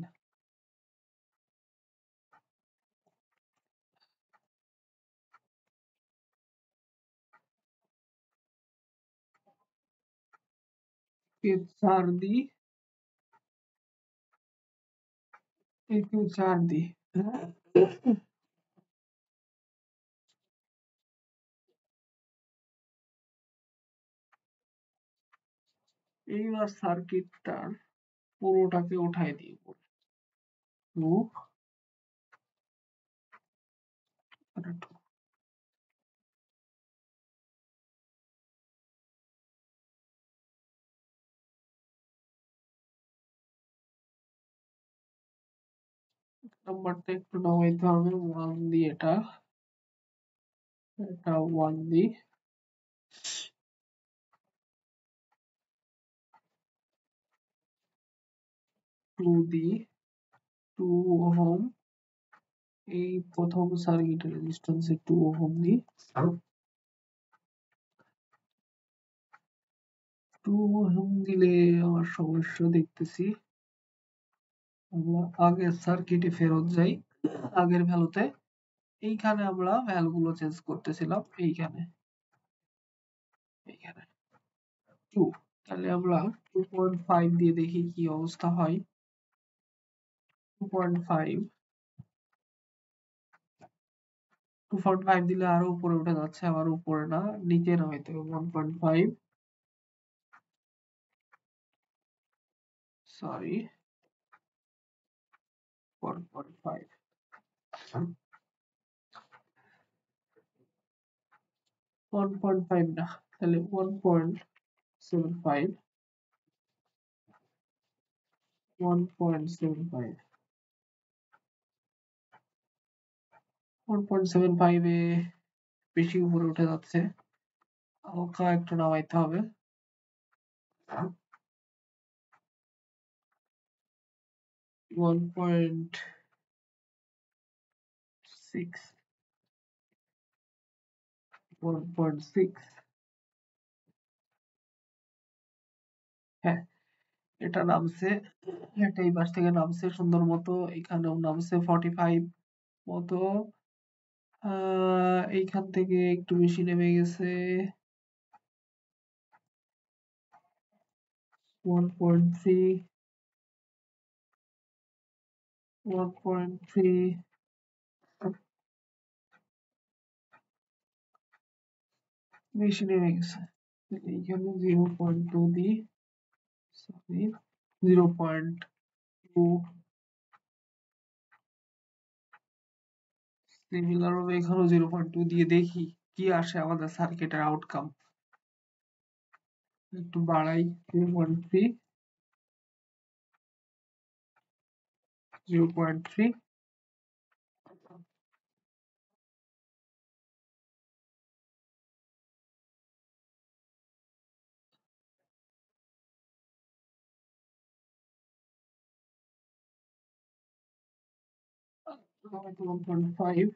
কে 4 দিই, একে 4 দিই। এইবার সার্কিটটার পুরোটাকে উঠাই দিই উপরে। 2 আর 2 নাম্বারটা একটু নামাইতে হবে। 1 দিয়ে এটা 1 দিই, 2 দিই, 2 ওহম, এই প্রথম সার্কিটের রেজিস্ট্যান্সে 2 ওহম দিই। 2 ওহম দিলে আমার সমস্যা দেখতেছি। আমরা আগের সার্কিটে ফেরত যাই, আগের ভ্যালুতে। এইখানে আমরা ভ্যালুগুলো চেঞ্জ করতেছিলাম, এইখানে এইখানে 2, তাহলে আমরা 2.5 দিয়ে দেখি কি অবস্থা হয়। 2.5, 2.5 দিলে আরো উপরে উঠে যাচ্ছে, আবার উপরে না নিচে নামাইতে হবে। 1.5, সরি 1.5, 1.5 না, তাহলে 1.75, 1.75 1.75 এ বেশি উপরে উঠে যাচ্ছে, হালকা একটু নামাইতে হবে। 1.6 1.6 হ্যাঁ, এটা নামছে, এটা এই পাশ থেকে নামছে সুন্দর মতো, এখানেও নামছে 45 মতো। এইখান থেকে একটু বেশি নেমে গেছে 1.3 1.3 বেশি নেমে গেছে। এইখানে 0.2 দিই, সরি 0.2। সিমিলার ভাবে এখানেও 0.2 দিয়ে দেখি কি আসে আমাদের সার্কিটের আউটকাম। একটু বাড়াই 0.3 0.3 1.5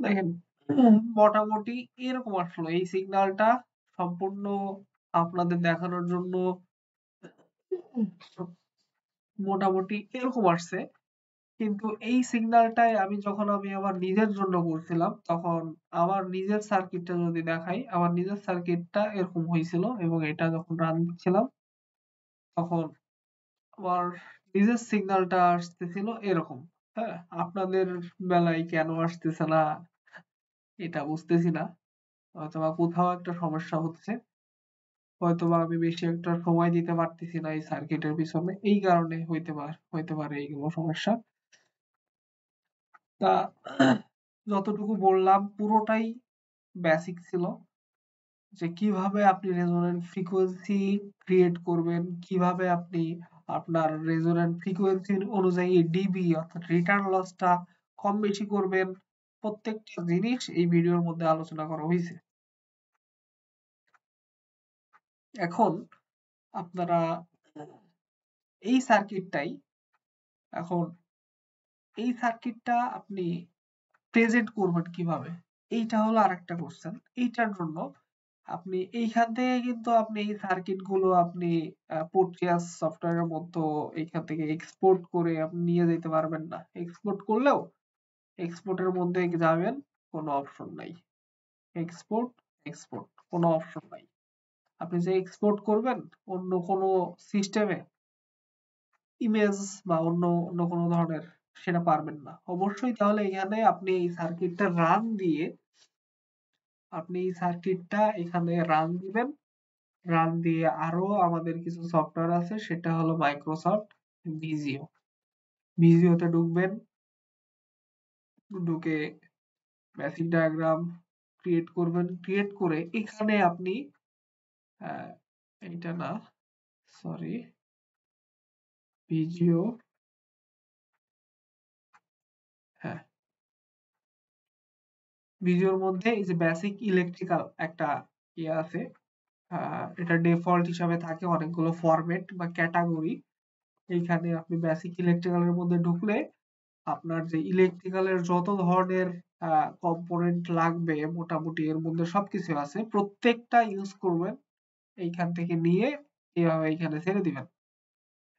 দেখেন মোটামুটি এরকম আসলো এই সিগন্যালটা সম্পূর্ণ আপনাদের দেখানোর জন্য মোটামুটি এরকম আসছে। কিন্তু এই সিগন্যালটাই আমি আমার নিজের জন্য করছিলাম, তখন আমার নিজের সার্কিটটা যদি দেখাই, আমার নিজের সার্কিটটা এরকম হয়েছিল এবং এটা যখন রান দিচ্ছিলাম তখন আমার নিজের সিগন্যালটা আসতেছিল এরকম। হ্যাঁ, আপনাদের বেলায় কেন আসতেছে না এটা বুঝতেছি না, অথবা কোথাও একটা সমস্যা হচ্ছে, হয়তোবা আমি বেশি একটা সময় দিতে পারতেছি না এই সার্কিটের পিছনে, এই কারণে হইতে পারে এইগুলো সমস্যা। তা যতটুকু বললাম পুরোটাই বেসিক ছিল, যে কিভাবে আপনি রেজোন্যান্ট ফ্রিকোয়েন্সি ক্রিয়েট করবেন, কিভাবে আপনি আপনার রেজোন্যান্ট ফ্রিকোয়েন্সি অনুযায়ী ডিবি অর্থাৎ রিটার্ন লসটা কম বেশি করবেন, প্রত্যেকটা জিনিস এই ভিডিওর মধ্যে আলোচনা করা হয়েছে। এখন আপনারা এই সার্কিটটাই এখন এই সার্কিটটা আপনি প্রেজেন্ট করবেন কিভাবে, এইটা হলো আরেকটা কোশ্চেন। এইটার জন্য আপনি এইখান থেকে কিন্তু আপনি এই সার্কিট গুলো আপনি পোর্টিয়াস সফটওয়্যারের মতো এইখান থেকে এক্সপোর্ট করে আপনি নিয়ে যেতে পারবেন না। এক্সপোর্ট করলেও এক্সপোর্টের মধ্যে যাবেন, কোনো অপশন নাই। এক্সপোর্ট এক্সপোর্ট কোনো অপশন নাই। আপনি যে এক্সপোর্ট করবেন অন্য কোনো সিস্টেমে ইমেজ বা অন্য অন্য কোনো ধরনের, সেটা পারবেন না অবশ্যই। তাহলে এখানে আপনি এই সার্কিটটা রান দিয়ে আপনি এই সার্কিটটা এখানে রান দিবেন। রান দিয়ে আরো আমাদের কিছু সফটওয়্যার আছে, সেটা হলো মাইক্রোসফট ভিজিও। ভিজিওতে ঢুকবেন, ঢুকে বেসিক ডায়াগ্রাম ক্রিয়েট করবেন, ক্রিয়েট করে এখানে আপনি আহ, এইটা না, সরি, ভিজিও, হ্যাঁ, ভিডিওর মধ্যে এই যে বেসিক ইলেকট্রিক্যাল একটা ইয়ে আছে, এটা ডিফল্ট হিসাবে থাকে অনেকগুলো ফরম্যাট বা ক্যাটাগরি। এইখানে আপনি বেসিক ইলেকট্রিক্যালের মধ্যে ঢুকলে আপনার যে ইলেকট্রিক্যালের যত ধরনের কম্পোনেন্ট লাগবে মোটামুটি এর মধ্যে সবকিছু আছে, প্রত্যেকটা ইউজ করবেন। এইখান থেকে নিয়ে এভাবে এইখানে ছেড়ে দিবেন।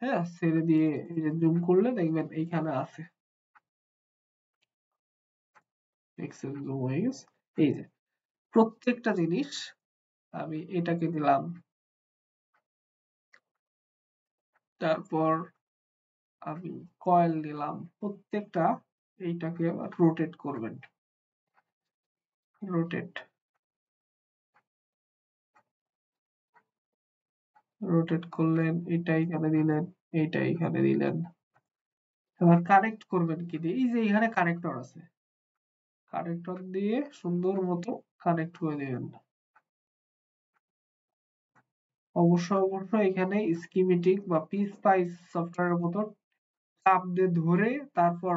হ্যাঁ, ছেড়ে দিয়ে এই যে জুম করলে দেখবেন এইখানে আছে, এক্সেল জুম হয়ে গেছে। এই যে প্রত্যেকটা জিনিস আমি এটাকে দিলাম, তারপর আমি কয়েল দিলাম, প্রত্যেকটা এইটাকে আবার রোটেট করবেন, রোটেট রোটেট করলেন, এটা এখানে দিলেন, এইটা এখানে দিলেন। এবার কানেক্ট করবেন কি দিয়ে? এই যে এখানে কানেক্টর আছে, কানেক্টর দিয়ে সুন্দর মতো কানেক্ট করে দিবেন। অবশ্যই এখানে স্কিমেটিক বা পিস্পাইস সফটওয়্যারের মতো চাপ দিয়ে ধরে তারপর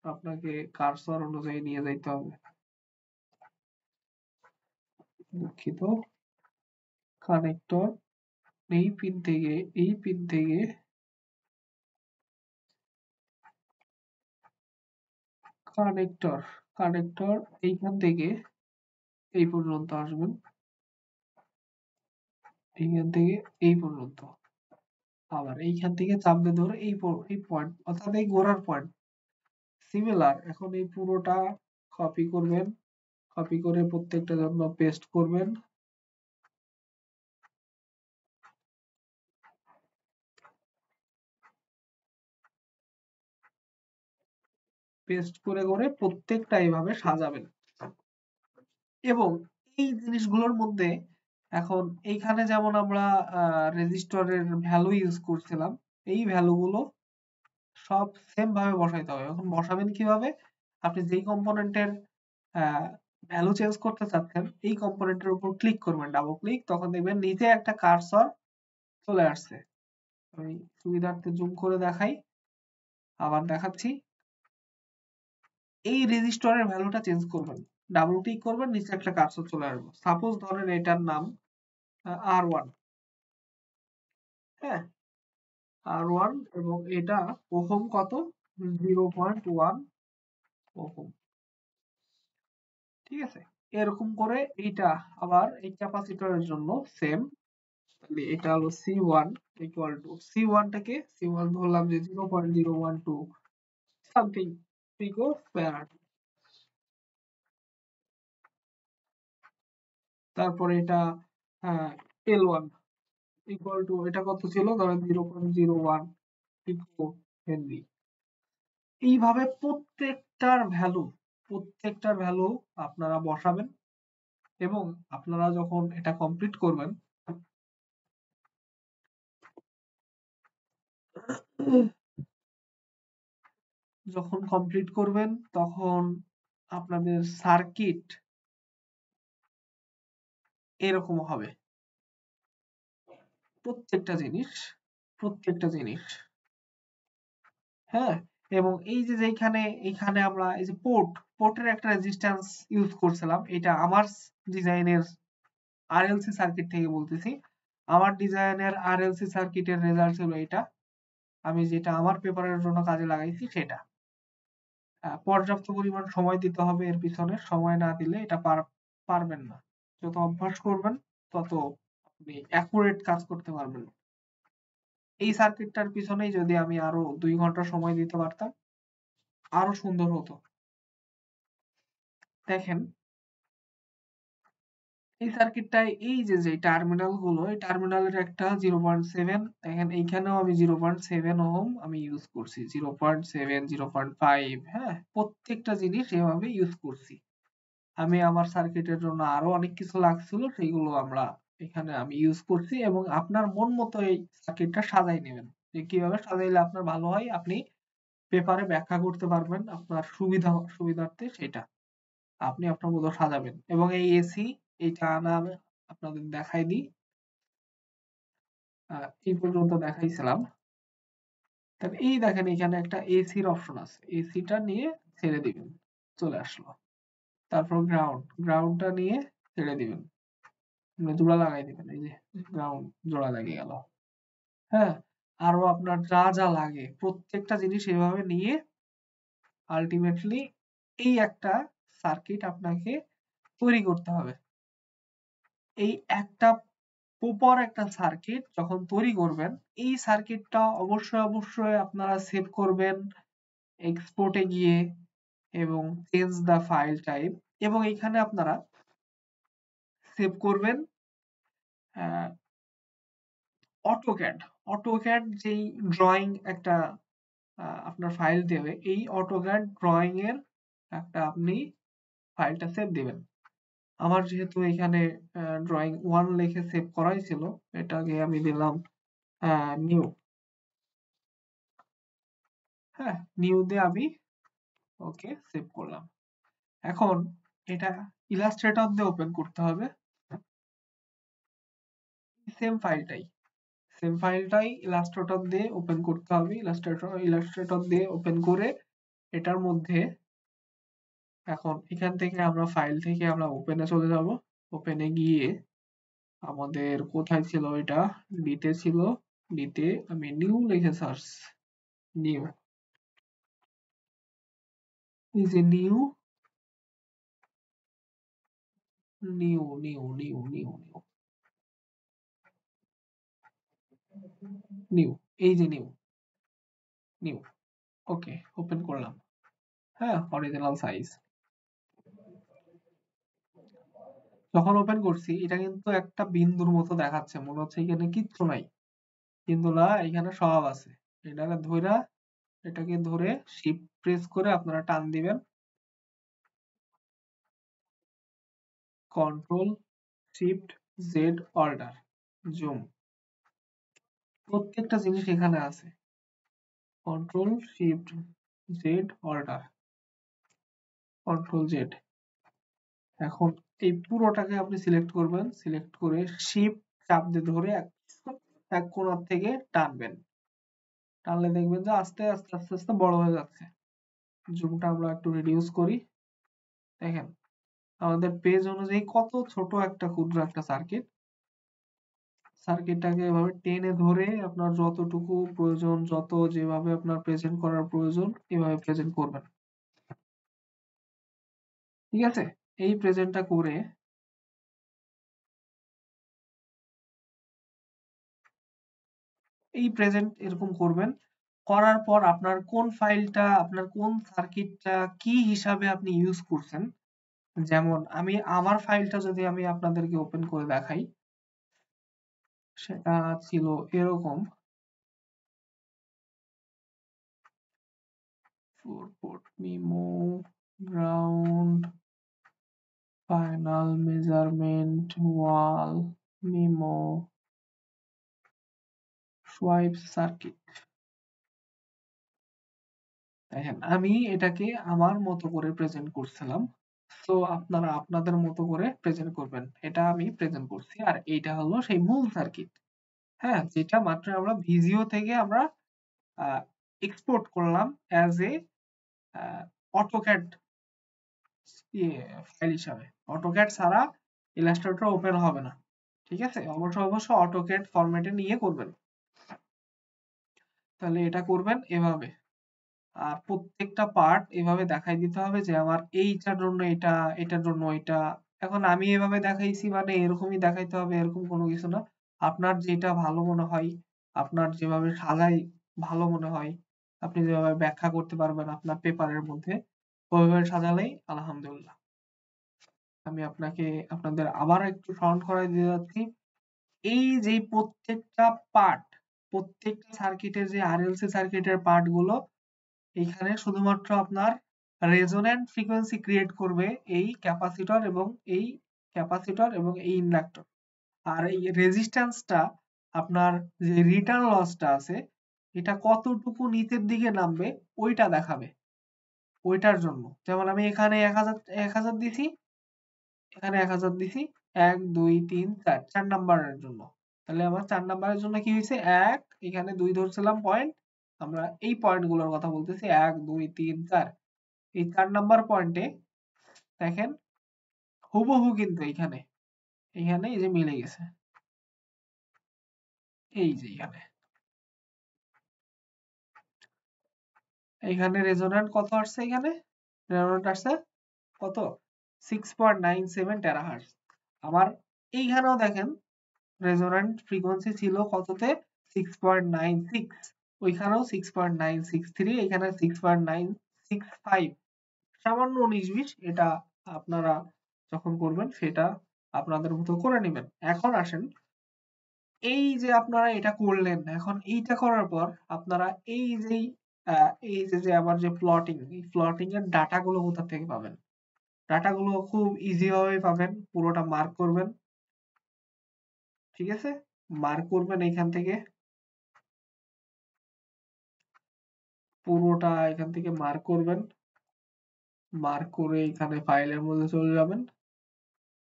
আপনাকে কার্সর অনুযায়ী নিয়ে যাইতে হবে। দুঃখিত, কানেক্টর এই পিন থেকে এই পিন থেকে কানেক্টর কানেক্টর এইখান থেকে এই পর্যন্ত আসবেন, এইখান থেকে এই পর্যন্ত, আবার এইখান থেকে চাপ দিয়ে ধরে এই পয়েন্ট অর্থাৎ এই গোড়ার পয়েন্ট সিমিলার। এখন এই পুরোটা কপি করবেন, কপি করে প্রত্যেকটা জন্য পেস্ট করবেন। পেস্ট করে করে প্রত্যেকটা এইভাবে সাজাবেন। এবং এই জিনিসগুলোর মধ্যে এখন এইখানে যেমন আমরা রেজিস্টরের ভ্যালু ইউজ করছিলাম, এই ভ্যালুগুলো সব সেম ভাবে বসাইতে হবে। এখন বসাবেন কিভাবে? আপনি যেই কম্পোনেন্টের ভ্যালু চেঞ্জ করতে চাচ্ছেন এই কম্পোনেন্টের উপর ক্লিক করবেন, ডাবল ক্লিক, তখন দেখবেন নিচে একটা কার্সর চলে আসছে। আমি সুবিধার্থে জুম করে দেখাই, আবার দেখাচ্ছি। এই রেজিস্টরের ভ্যালুটা চেঞ্জ করবেন, ডাবল ক্লিক করবেন, নিচে একটা কার্সর চলে আসবে। সাপোজ ধরেন এটার নাম R1, হ্যাঁ, R1, এবং এটা ওহম কত? 0.1 ওহম। ঠিক আছে, এরকম করে এইটা আবার এই ক্যাপাসিটরের জন্য সেম। তাহলে এটা হলো C1 ইকুয়াল টু C1টাকে C1 ধরলাম যে 0.012 সামথিং পিকো ফ্যারাড। তারপরে এটা L1 ইকুয়াল টু এটা কত ছিল? ধরেন 0.01 পিকো হেনরি। এইভাবে প্রত্যেকটার ভ্যালু আপনারা বসাবেন এবং আপনারা যখন এটা কমপ্লিট করবেন, তখন আপনাদের সার্কিট এরকম হবে। প্রত্যেকটা জিনিস প্রত্যেকটা জিনিস হ্যাঁ, এবং এই যে এইখানে আমরা এই যে পোর্টের একটা রেজিস্ট্যান্স ইউজ করছিলাম, এটা আমার ডিজাইনের আরএলসি সার্কিট থেকে বলতেছি। আমার ডিজাইনের আরএলসি সার্কিটের রেজাল্ট ছিল এটা, আমি যেটা আমার পেপারের জন্য কাজে লাগাইছি সেটা। পর্যাপ্ত পরিমাণ সময় দিতে হবে এর পিছনে, সময় না দিলে এটা পারবেন না। যত অভ্যাস করবেন তত আপনি অ্যাকুরেট কাজ করতে পারবেন। এই সার্কিটটার পিছনেই যদি আমি আরো 2 ঘন্টা সময় দিতে পারতাম আরো সুন্দর হতো। দেখেন এই সার্কিটটায় এই যে টার্মিনাল গুলো, এই টার্মিনালের একটা 0.7, দেখেন এইখানেও আমি 0.7 ওহম আমি ইউজ করছি, 0.7, 0.5, হ্যাঁ, প্রত্যেকটা জিনিস এভাবে ইউজ করছি। আমি আমার সার্কিটের জন্য আরো অনেক কিছু লাগছিল, সেইগুলো এখানে আমি ইউজ করছি। এবং আপনার মন মতো এই সার্কিটটা সাজাই নেবেন, যে কিভাবে সাজাইলে আপনার ভালো হয় আপনি পেপারে ব্যাখ্যা করতে পারবেন আপনার সুবিধার্থে। সেটা আপনি আপনার মতো সাজাবেন। এবং এই এসি, এইটা আমি আপনাদের দেখাই দিই, এই পর্যন্ত দেখাইছিলাম। তাহলে এই দেখেন এখানে একটা এসির অপশন আছে, এসিটা নিয়ে ছেড়ে দিবেন, চলে আসলো। তারপর গ্রাউন্ডটা নিয়ে ছেড়ে দিবেন, জোড়া লাগাই দিবেন, এই যে গ্রাউন্ড জোড়া লাগিয়ে গেল। হ্যাঁ, আরো আপনার যা যা লাগে প্রত্যেকটা জিনিস এভাবে নিয়ে আলটিমেটলি এই একটা সার্কিট আপনাকে তৈরি করতে হবে। এই একটা প্রপার একটা সার্কিট যখন তৈরি করবেন, এই সার্কিটটা অবশ্যই আপনারা সেভ করবেন এক্সপোর্টে গিয়ে এবং চেঞ্জ দ্য ফাইল টাইপ, এবং এখানে আপনারা সেভ করবেন অটোক্যাড। অটোক্যাড যেই ড্রয়িং একটা আপনার ফাইল দেবে, এই অটোক্যাড ড্রয়িং এর একটা আপনি ফাইলটা সেভ দিবেন। আমার যেহেতু এখানে ড্রয়িং 1 লিখে সেভ করাই ছিল, এটাকে আমি দিলাম নিউ। হ্যাঁ, নিউ দিয়ে আমি ওকে সেভ করলাম। এখন এটা ইলাস্ট্রেটর দিয়ে ওপেন করতে হবে, সেম ফাইলটাই। সেম ফাইলটাই ইলাস্ট্রেটর দিয়ে ওপেন করতে হবে। ইলাস্ট্রেটর দিয়ে ওপেন করে এটার মধ্যে এখন এখান থেকে আমরা ফাইল থেকে আমরা ওপেনে চলে যাব। ওপেনে গিয়ে আমাদের কোথায় ছিল এটা, ডিতে ছিল। ডিতে আমি নিউ লিখে সার্চ, নিউ, এই যে new, new new new new new new, এই যে নিউ, নিউ। ওকে, ওপেন করলাম। হ্যাঁ, অরিজিনাল সাইজ। যখন ওপেন করছি এটা কিন্তু একটা বিন্দুর মতো দেখাচ্ছে, মনে হচ্ছে এখানে কিচ্ছু নাই, কিন্তু না, এখানে সব আছে। এটাকে ধইরা, এটাকে ধরে শিফট প্রেস করে আপনারা টান দিবেন, control shift Z alter zoom, প্রত্যেকটা জিনিস এখানে আছে। Control shift Z alter, control Z. এখন এই পুরোটাকে আপনি সিলেক্ট করবেন, সিলেক্ট করে শিফট চাপ দিয়ে ধরে এক কোণার থেকে টানবেন। টানলে দেখবেন যে আস্তে আস্তে আস্তে আস্তে বড় হয়ে যাচ্ছে। জুমটা আমরা একটু রিডিউস করি। দেখেন আমাদের পেজ অনুযায়ী কত ছোট একটা ক্ষুদ্র একটা সার্কিট। সার্কিটটাকে এভাবে টেনে ধরে আপনার যতটুকু প্রয়োজন, যত যেভাবে আপনার প্রেজেন্ট করার প্রয়োজন, এভাবে প্রেজেন্ট করবেন। ঠিক আছে, এই প্রেজেন্টটা করে এই প্রেজেন্ট এরকম করবেন। করার পর আপনার কোন ফাইলটা, আপনার কোন সার্কিটটা কি হিসাবে আপনি ইউজ করছেন, যেমন আমি আমার ফাইলটা যদি আমি আপনাদেরকে ওপেন করে দেখাই, সেটা ছিল এরকম 4 port memo ground final measurement wall memo swipe circuit। দেখেন আমি এটাকে আমার মতো করে প্রেজেন্ট করছিলাম, তো আপনারা আপনাদের মতো করে প্রেজেন্ট করবেন। এটা আমি প্রেজেন্ট করছি, আর এইটা হলো সেই মূল সার্কিট। হ্যাঁ, যেটা মাত্র আমরা ভিজিও থেকে আমরা এক্সপোর্ট করলাম অ্যাজ এ অটোক্যাড ফাইল হিসাবে। অটোক্যাড ছাড়া ইলাস্ট্রেটর ওপেন হবে না। ঠিক আছে, অবশ্যই অটোক্যাড ফরম্যাটে নিয়ে করবেন। তাহলে এটা করবেন এভাবে, আর প্রত্যেকটা পার্ট এভাবে দেখাই দিতে হবে যে আমার এইটার জন্য এটা, এটার জন্য এটা। এখন আমি এভাবে দেখাইছি মানে এরকমই দেখাইতে হবে এরকম কোনো কিছু না। আপনার যেটা ভালো মনে হয়, আপনার যেভাবে সাজাই ভালো মনে হয়, আপনি যেভাবে ব্যাখ্যা করতে পারবেন আপনার পেপারের মধ্যে, ওইভাবে সাজালেই আলহামদুলিল্লাহ। আমি আপনাদের আবার একটু স্মরণ করাই দিয়ে যাচ্ছি, এই যে প্রত্যেকটা পার্ট, প্রত্যেকটা সার্কিটের যে আরএলসি সার্কিটের পার্ট গুলো, এখানে শুধুমাত্র আপনার রেজোন্যান্ট ফ্রিকোয়েন্সি ক্রিয়েট করবে এই ক্যাপাসিটর এবং এই ইন্ডাক্টর। আর এই রেজিস্ট্যান্সটা, আপনার যে রিটার্ন লসটা আছে, এটা কতটুকু নিচের দিকে নামবে ওইটা দেখাবে। ওইটার জন্য যেমন আমি এখানে 1000 দিছি, এখানে 1000 দিছি, 1 2 3 4 4 নাম্বারের জন্য। তাহলে আমার 4 নাম্বারের জন্য কি হয়েছে, 1, এখানে 2 ধরছিলাম পয়েন্ট, আমরা এই পয়েন্ট গুলোর কথা বলতেছি, 1 2 3 4। এই 4 নাম্বার পয়েন্টে দেখেন হুবহু কিন্তু এখানে এই যে মিলে গেছে, এই যে এখানে রেজোন্যান্ট কত আসছে, এখানে রেজোন্যান্ট আসছে কত, 6.97 টেরাহার্টজ। আমার এইখানেও দেখেন রেজোন্যান্ট ফ্রিকোয়েন্সি ছিল কততে, 6.96, ওইখানেও 6.963, এখানে 6.965, সামান্য 19-20 এটা আপনারা যখন করবেন সেটা আপনাদের মতো করে নেবেন। এখন আসেন, এই যে আপনারা এটা করলেন, এখন এইটা করার পর আপনারা এই যে আমার যে প্লটিং, এই প্লটিং এর ডাটা গুলো কোথা থেকে পাবেন? ডাটা গুলো খুব ইজি ভাবে পাবেন। পুরোটা মার্ক করবেন, ঠিক আছে? মার্ক করবেন এইখান থেকে, পুরোটা এখান থেকে মার্ক করবেন। মার্ক করে এখানে ফাইলের মধ্যে চলে যাবেন।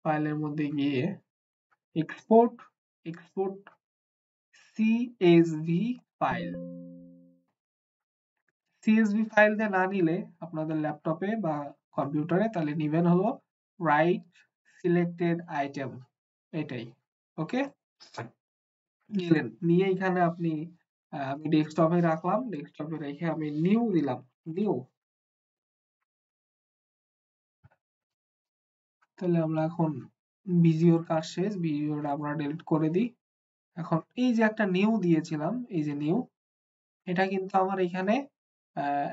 ফাইলের মধ্যে গিয়ে export, export CSV file. CSV file দিয়ে না নিলে আপনাদের ল্যাপটপে বা কম্পিউটারে তাহলে নিবেন হলো রাইট সিলেক্টেড আইটেম, এটাই। ওকে, নিলেন, নিয়ে এখানে আপনি আমি ডেস্কটপে রাখলাম, ডেস্কটপে রেখে আমি নিউ দিলাম, নিউ। তাহলে আমরা এখন ভিজিওর কাজ শেষ, ভিজিওটা আমরা ডিলিট করে দিই। এখন এই যে একটা নিউ দিয়েছিলাম, এই যে নিউ, এটা কিন্তু আমার এখানে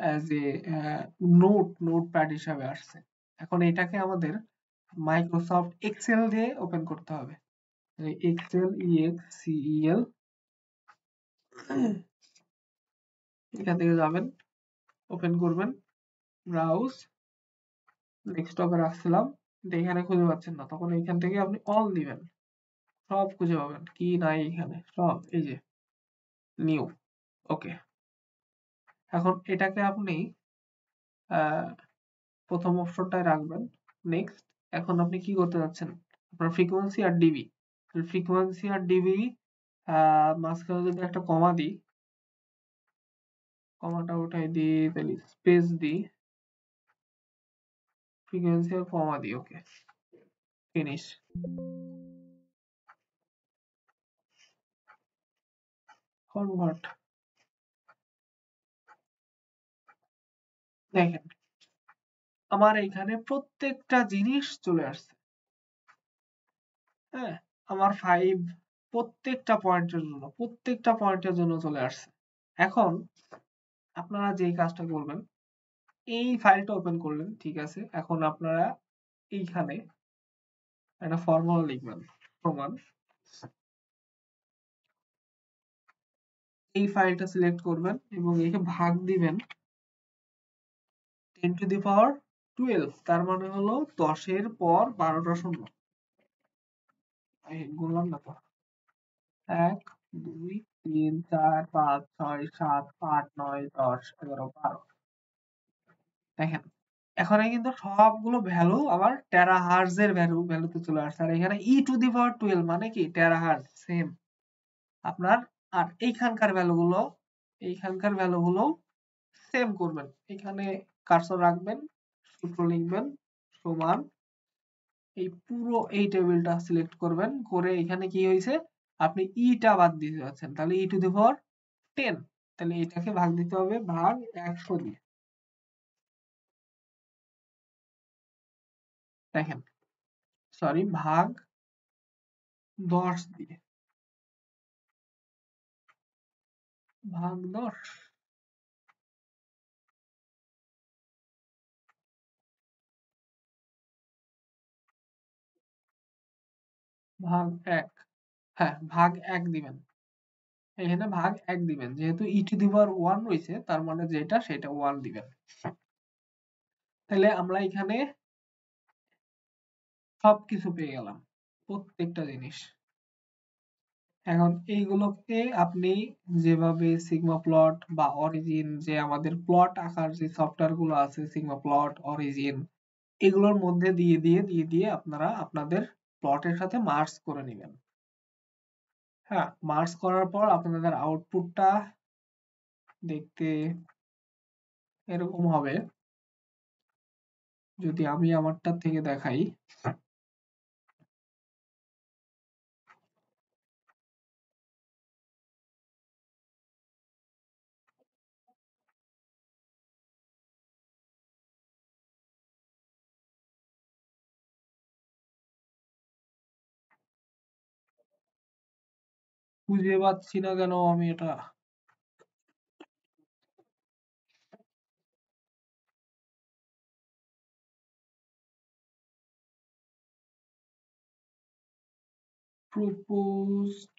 অ্যাজ এ নোটপ্যাড হিসাবে আসছে। এখন এটাকে আমাদের মাইক্রোসফট এক্সেল দিয়ে ওপেন করতে হবে। এক্সেল, EXCEL, এখান থেকে যাবেন, ওপেন করবেন, ব্রাউজ, ডেস্কটপে রাখছিলাম, কিন্তু এখানে খুঁজে পাচ্ছেন না, তখন এখান থেকে আপনি অল দিবেন, সব খুঁজে পাবেন, কি নাই এখানে সব, এই যে নিউ। ওকে, এখন এটাকে আপনি প্রথম অপশনটায় রাখবেন, নেক্সট। এখন আপনি কি করতে যাচ্ছেন? আপনার ফ্রিকোয়েন্সি আর ডিবি, ফ্রিকোয়েন্সি আর ডিবি মাঝখানে যদি একটা কমা দিই, কমাটা উঠাই দিই, তাহলে স্পেস দিই, ফ্রিকোয়েন্সি আর কমা দিই, ওকে, ফিনিশ। কনভার্ট, দেখেন আমার এখানে প্রত্যেকটা জিনিস চলে আসছে। হ্যাঁ, আমার 5 প্রত্যেকটা পয়েন্টের জন্য চলে আসছে। এখন আপনারা যেই কাজটা করবেন, এই ফাইলটা ওপেন করলেন, ঠিক আছে? এখন আপনারা এইখানে একটা ফর্মুলা লিখবেন, সমান, এই ফাইলটা সিলেক্ট করবেন এবং একে ভাগ দিবেন 10 টু দি পাওয়ার 12, তার মানে হলো 10 এর পর 12টা শূন্য। গুনলাম না তো, 1 2 3 4 5 6 7 8 9 10 11 12। দেখেন এখানে কিন্তু সবগুলো ভ্যালু আবার টেরাহার্জ এর ভ্যালুতে চলে আসছে, আর এখানে ই টু দি পাওয়ার 12 মানে কি টেরাহার্জ সেম আপনার। আর এইখানকার ভ্যালুগুলো সেম করবেন, এখানে কার্সর রাখবেন, সূত্র লিখবেন, সমান, এই পুরো এই টেবিলটা সিলেক্ট করবেন, করে এখানে কি হয়েছে আপনি ইটা বাদ দিতে যাচ্ছেন, তাহলে ই টু দি পাওয়ার 10, তাহলে এটাকে ভাগ দিতে হবে ভাগ 100 দিয়ে। দেখেন, সরি, ভাগ 10 দিয়ে, ভাগ 10, ভাগ 1, হ্যাঁ ভাগ 1 দিবেন, এখানে ভাগ 1 দিবেন, যেহেতু ই টু দি পাওয়ার 1 রয়েছে তার মানে যেটা সেটা 1 দিবেন। তাহলে আমরা এখানে সবকিছু পেয়ে গেলাম, প্রত্যেকটা জিনিস। এখন এইগুলোকে আপনি যেভাবে সিগমা প্লট বা অরিজিন, যে আমাদের প্লট আকার যে সফটওয়্যার গুলো আছে, সিগমা প্লট, অরিজিন, এগুলোর মধ্যে দিয়ে আপনারা আপনাদের প্লটের সাথে মার্জ করে নেবেন। হ্যাঁ, মার্জ করার পর আপনাদের আউটপুটটা দেখতে এরকম হবে। যদি আমি আমারটা থেকে দেখাই, খুঁজে পাচ্ছি না কেন আমি এটা। proposed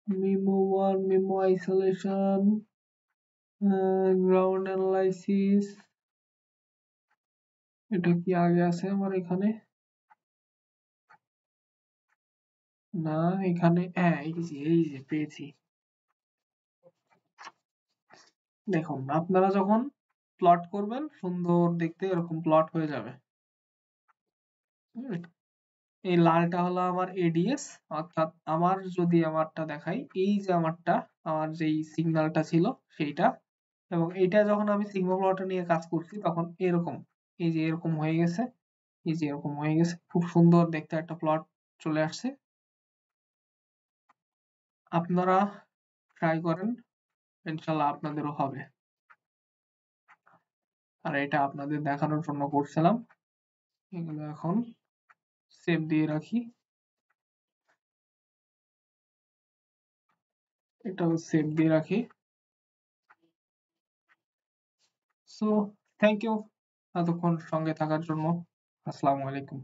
memo 1, memo isolation, ground analysis, এটা কি আগে আছে আমার এখানে? না, এখানে হ্যাঁ, এই যে পেয়েছি। দেখুন, আপনারা যখন প্লট করবেন সুন্দর দেখতে এরকম প্লট হয়ে যাবে। এই লালটা হলো আমার এডিএস, অর্থাৎ আমার যদি আমারটা দেখাই, এই যে আমারটা, আমার যেই সিগন্যালটা ছিল সেইটা, এবং এইটা যখন আমি সিগমা প্লট নিয়ে কাজ করছি তখন এরকম, এই যে এরকম হয়ে গেছে, এই যে এরকম হয়ে গেছে, খুব সুন্দর দেখতে একটা প্লট চলে আসছে। আপনারা ট্রাই করেন, ইনশাল্লাহ আপনাদেরও হবে। আর এটা আপনাদের দেখানোর জন্য করছিলাম। এগুলো এখন সেভ দিয়ে রাখি, এটাও সেভ দিয়ে রাখি। সো থ্যাংক ইউ এতক্ষণ সঙ্গে থাকার জন্য। আসসালামু আলাইকুম।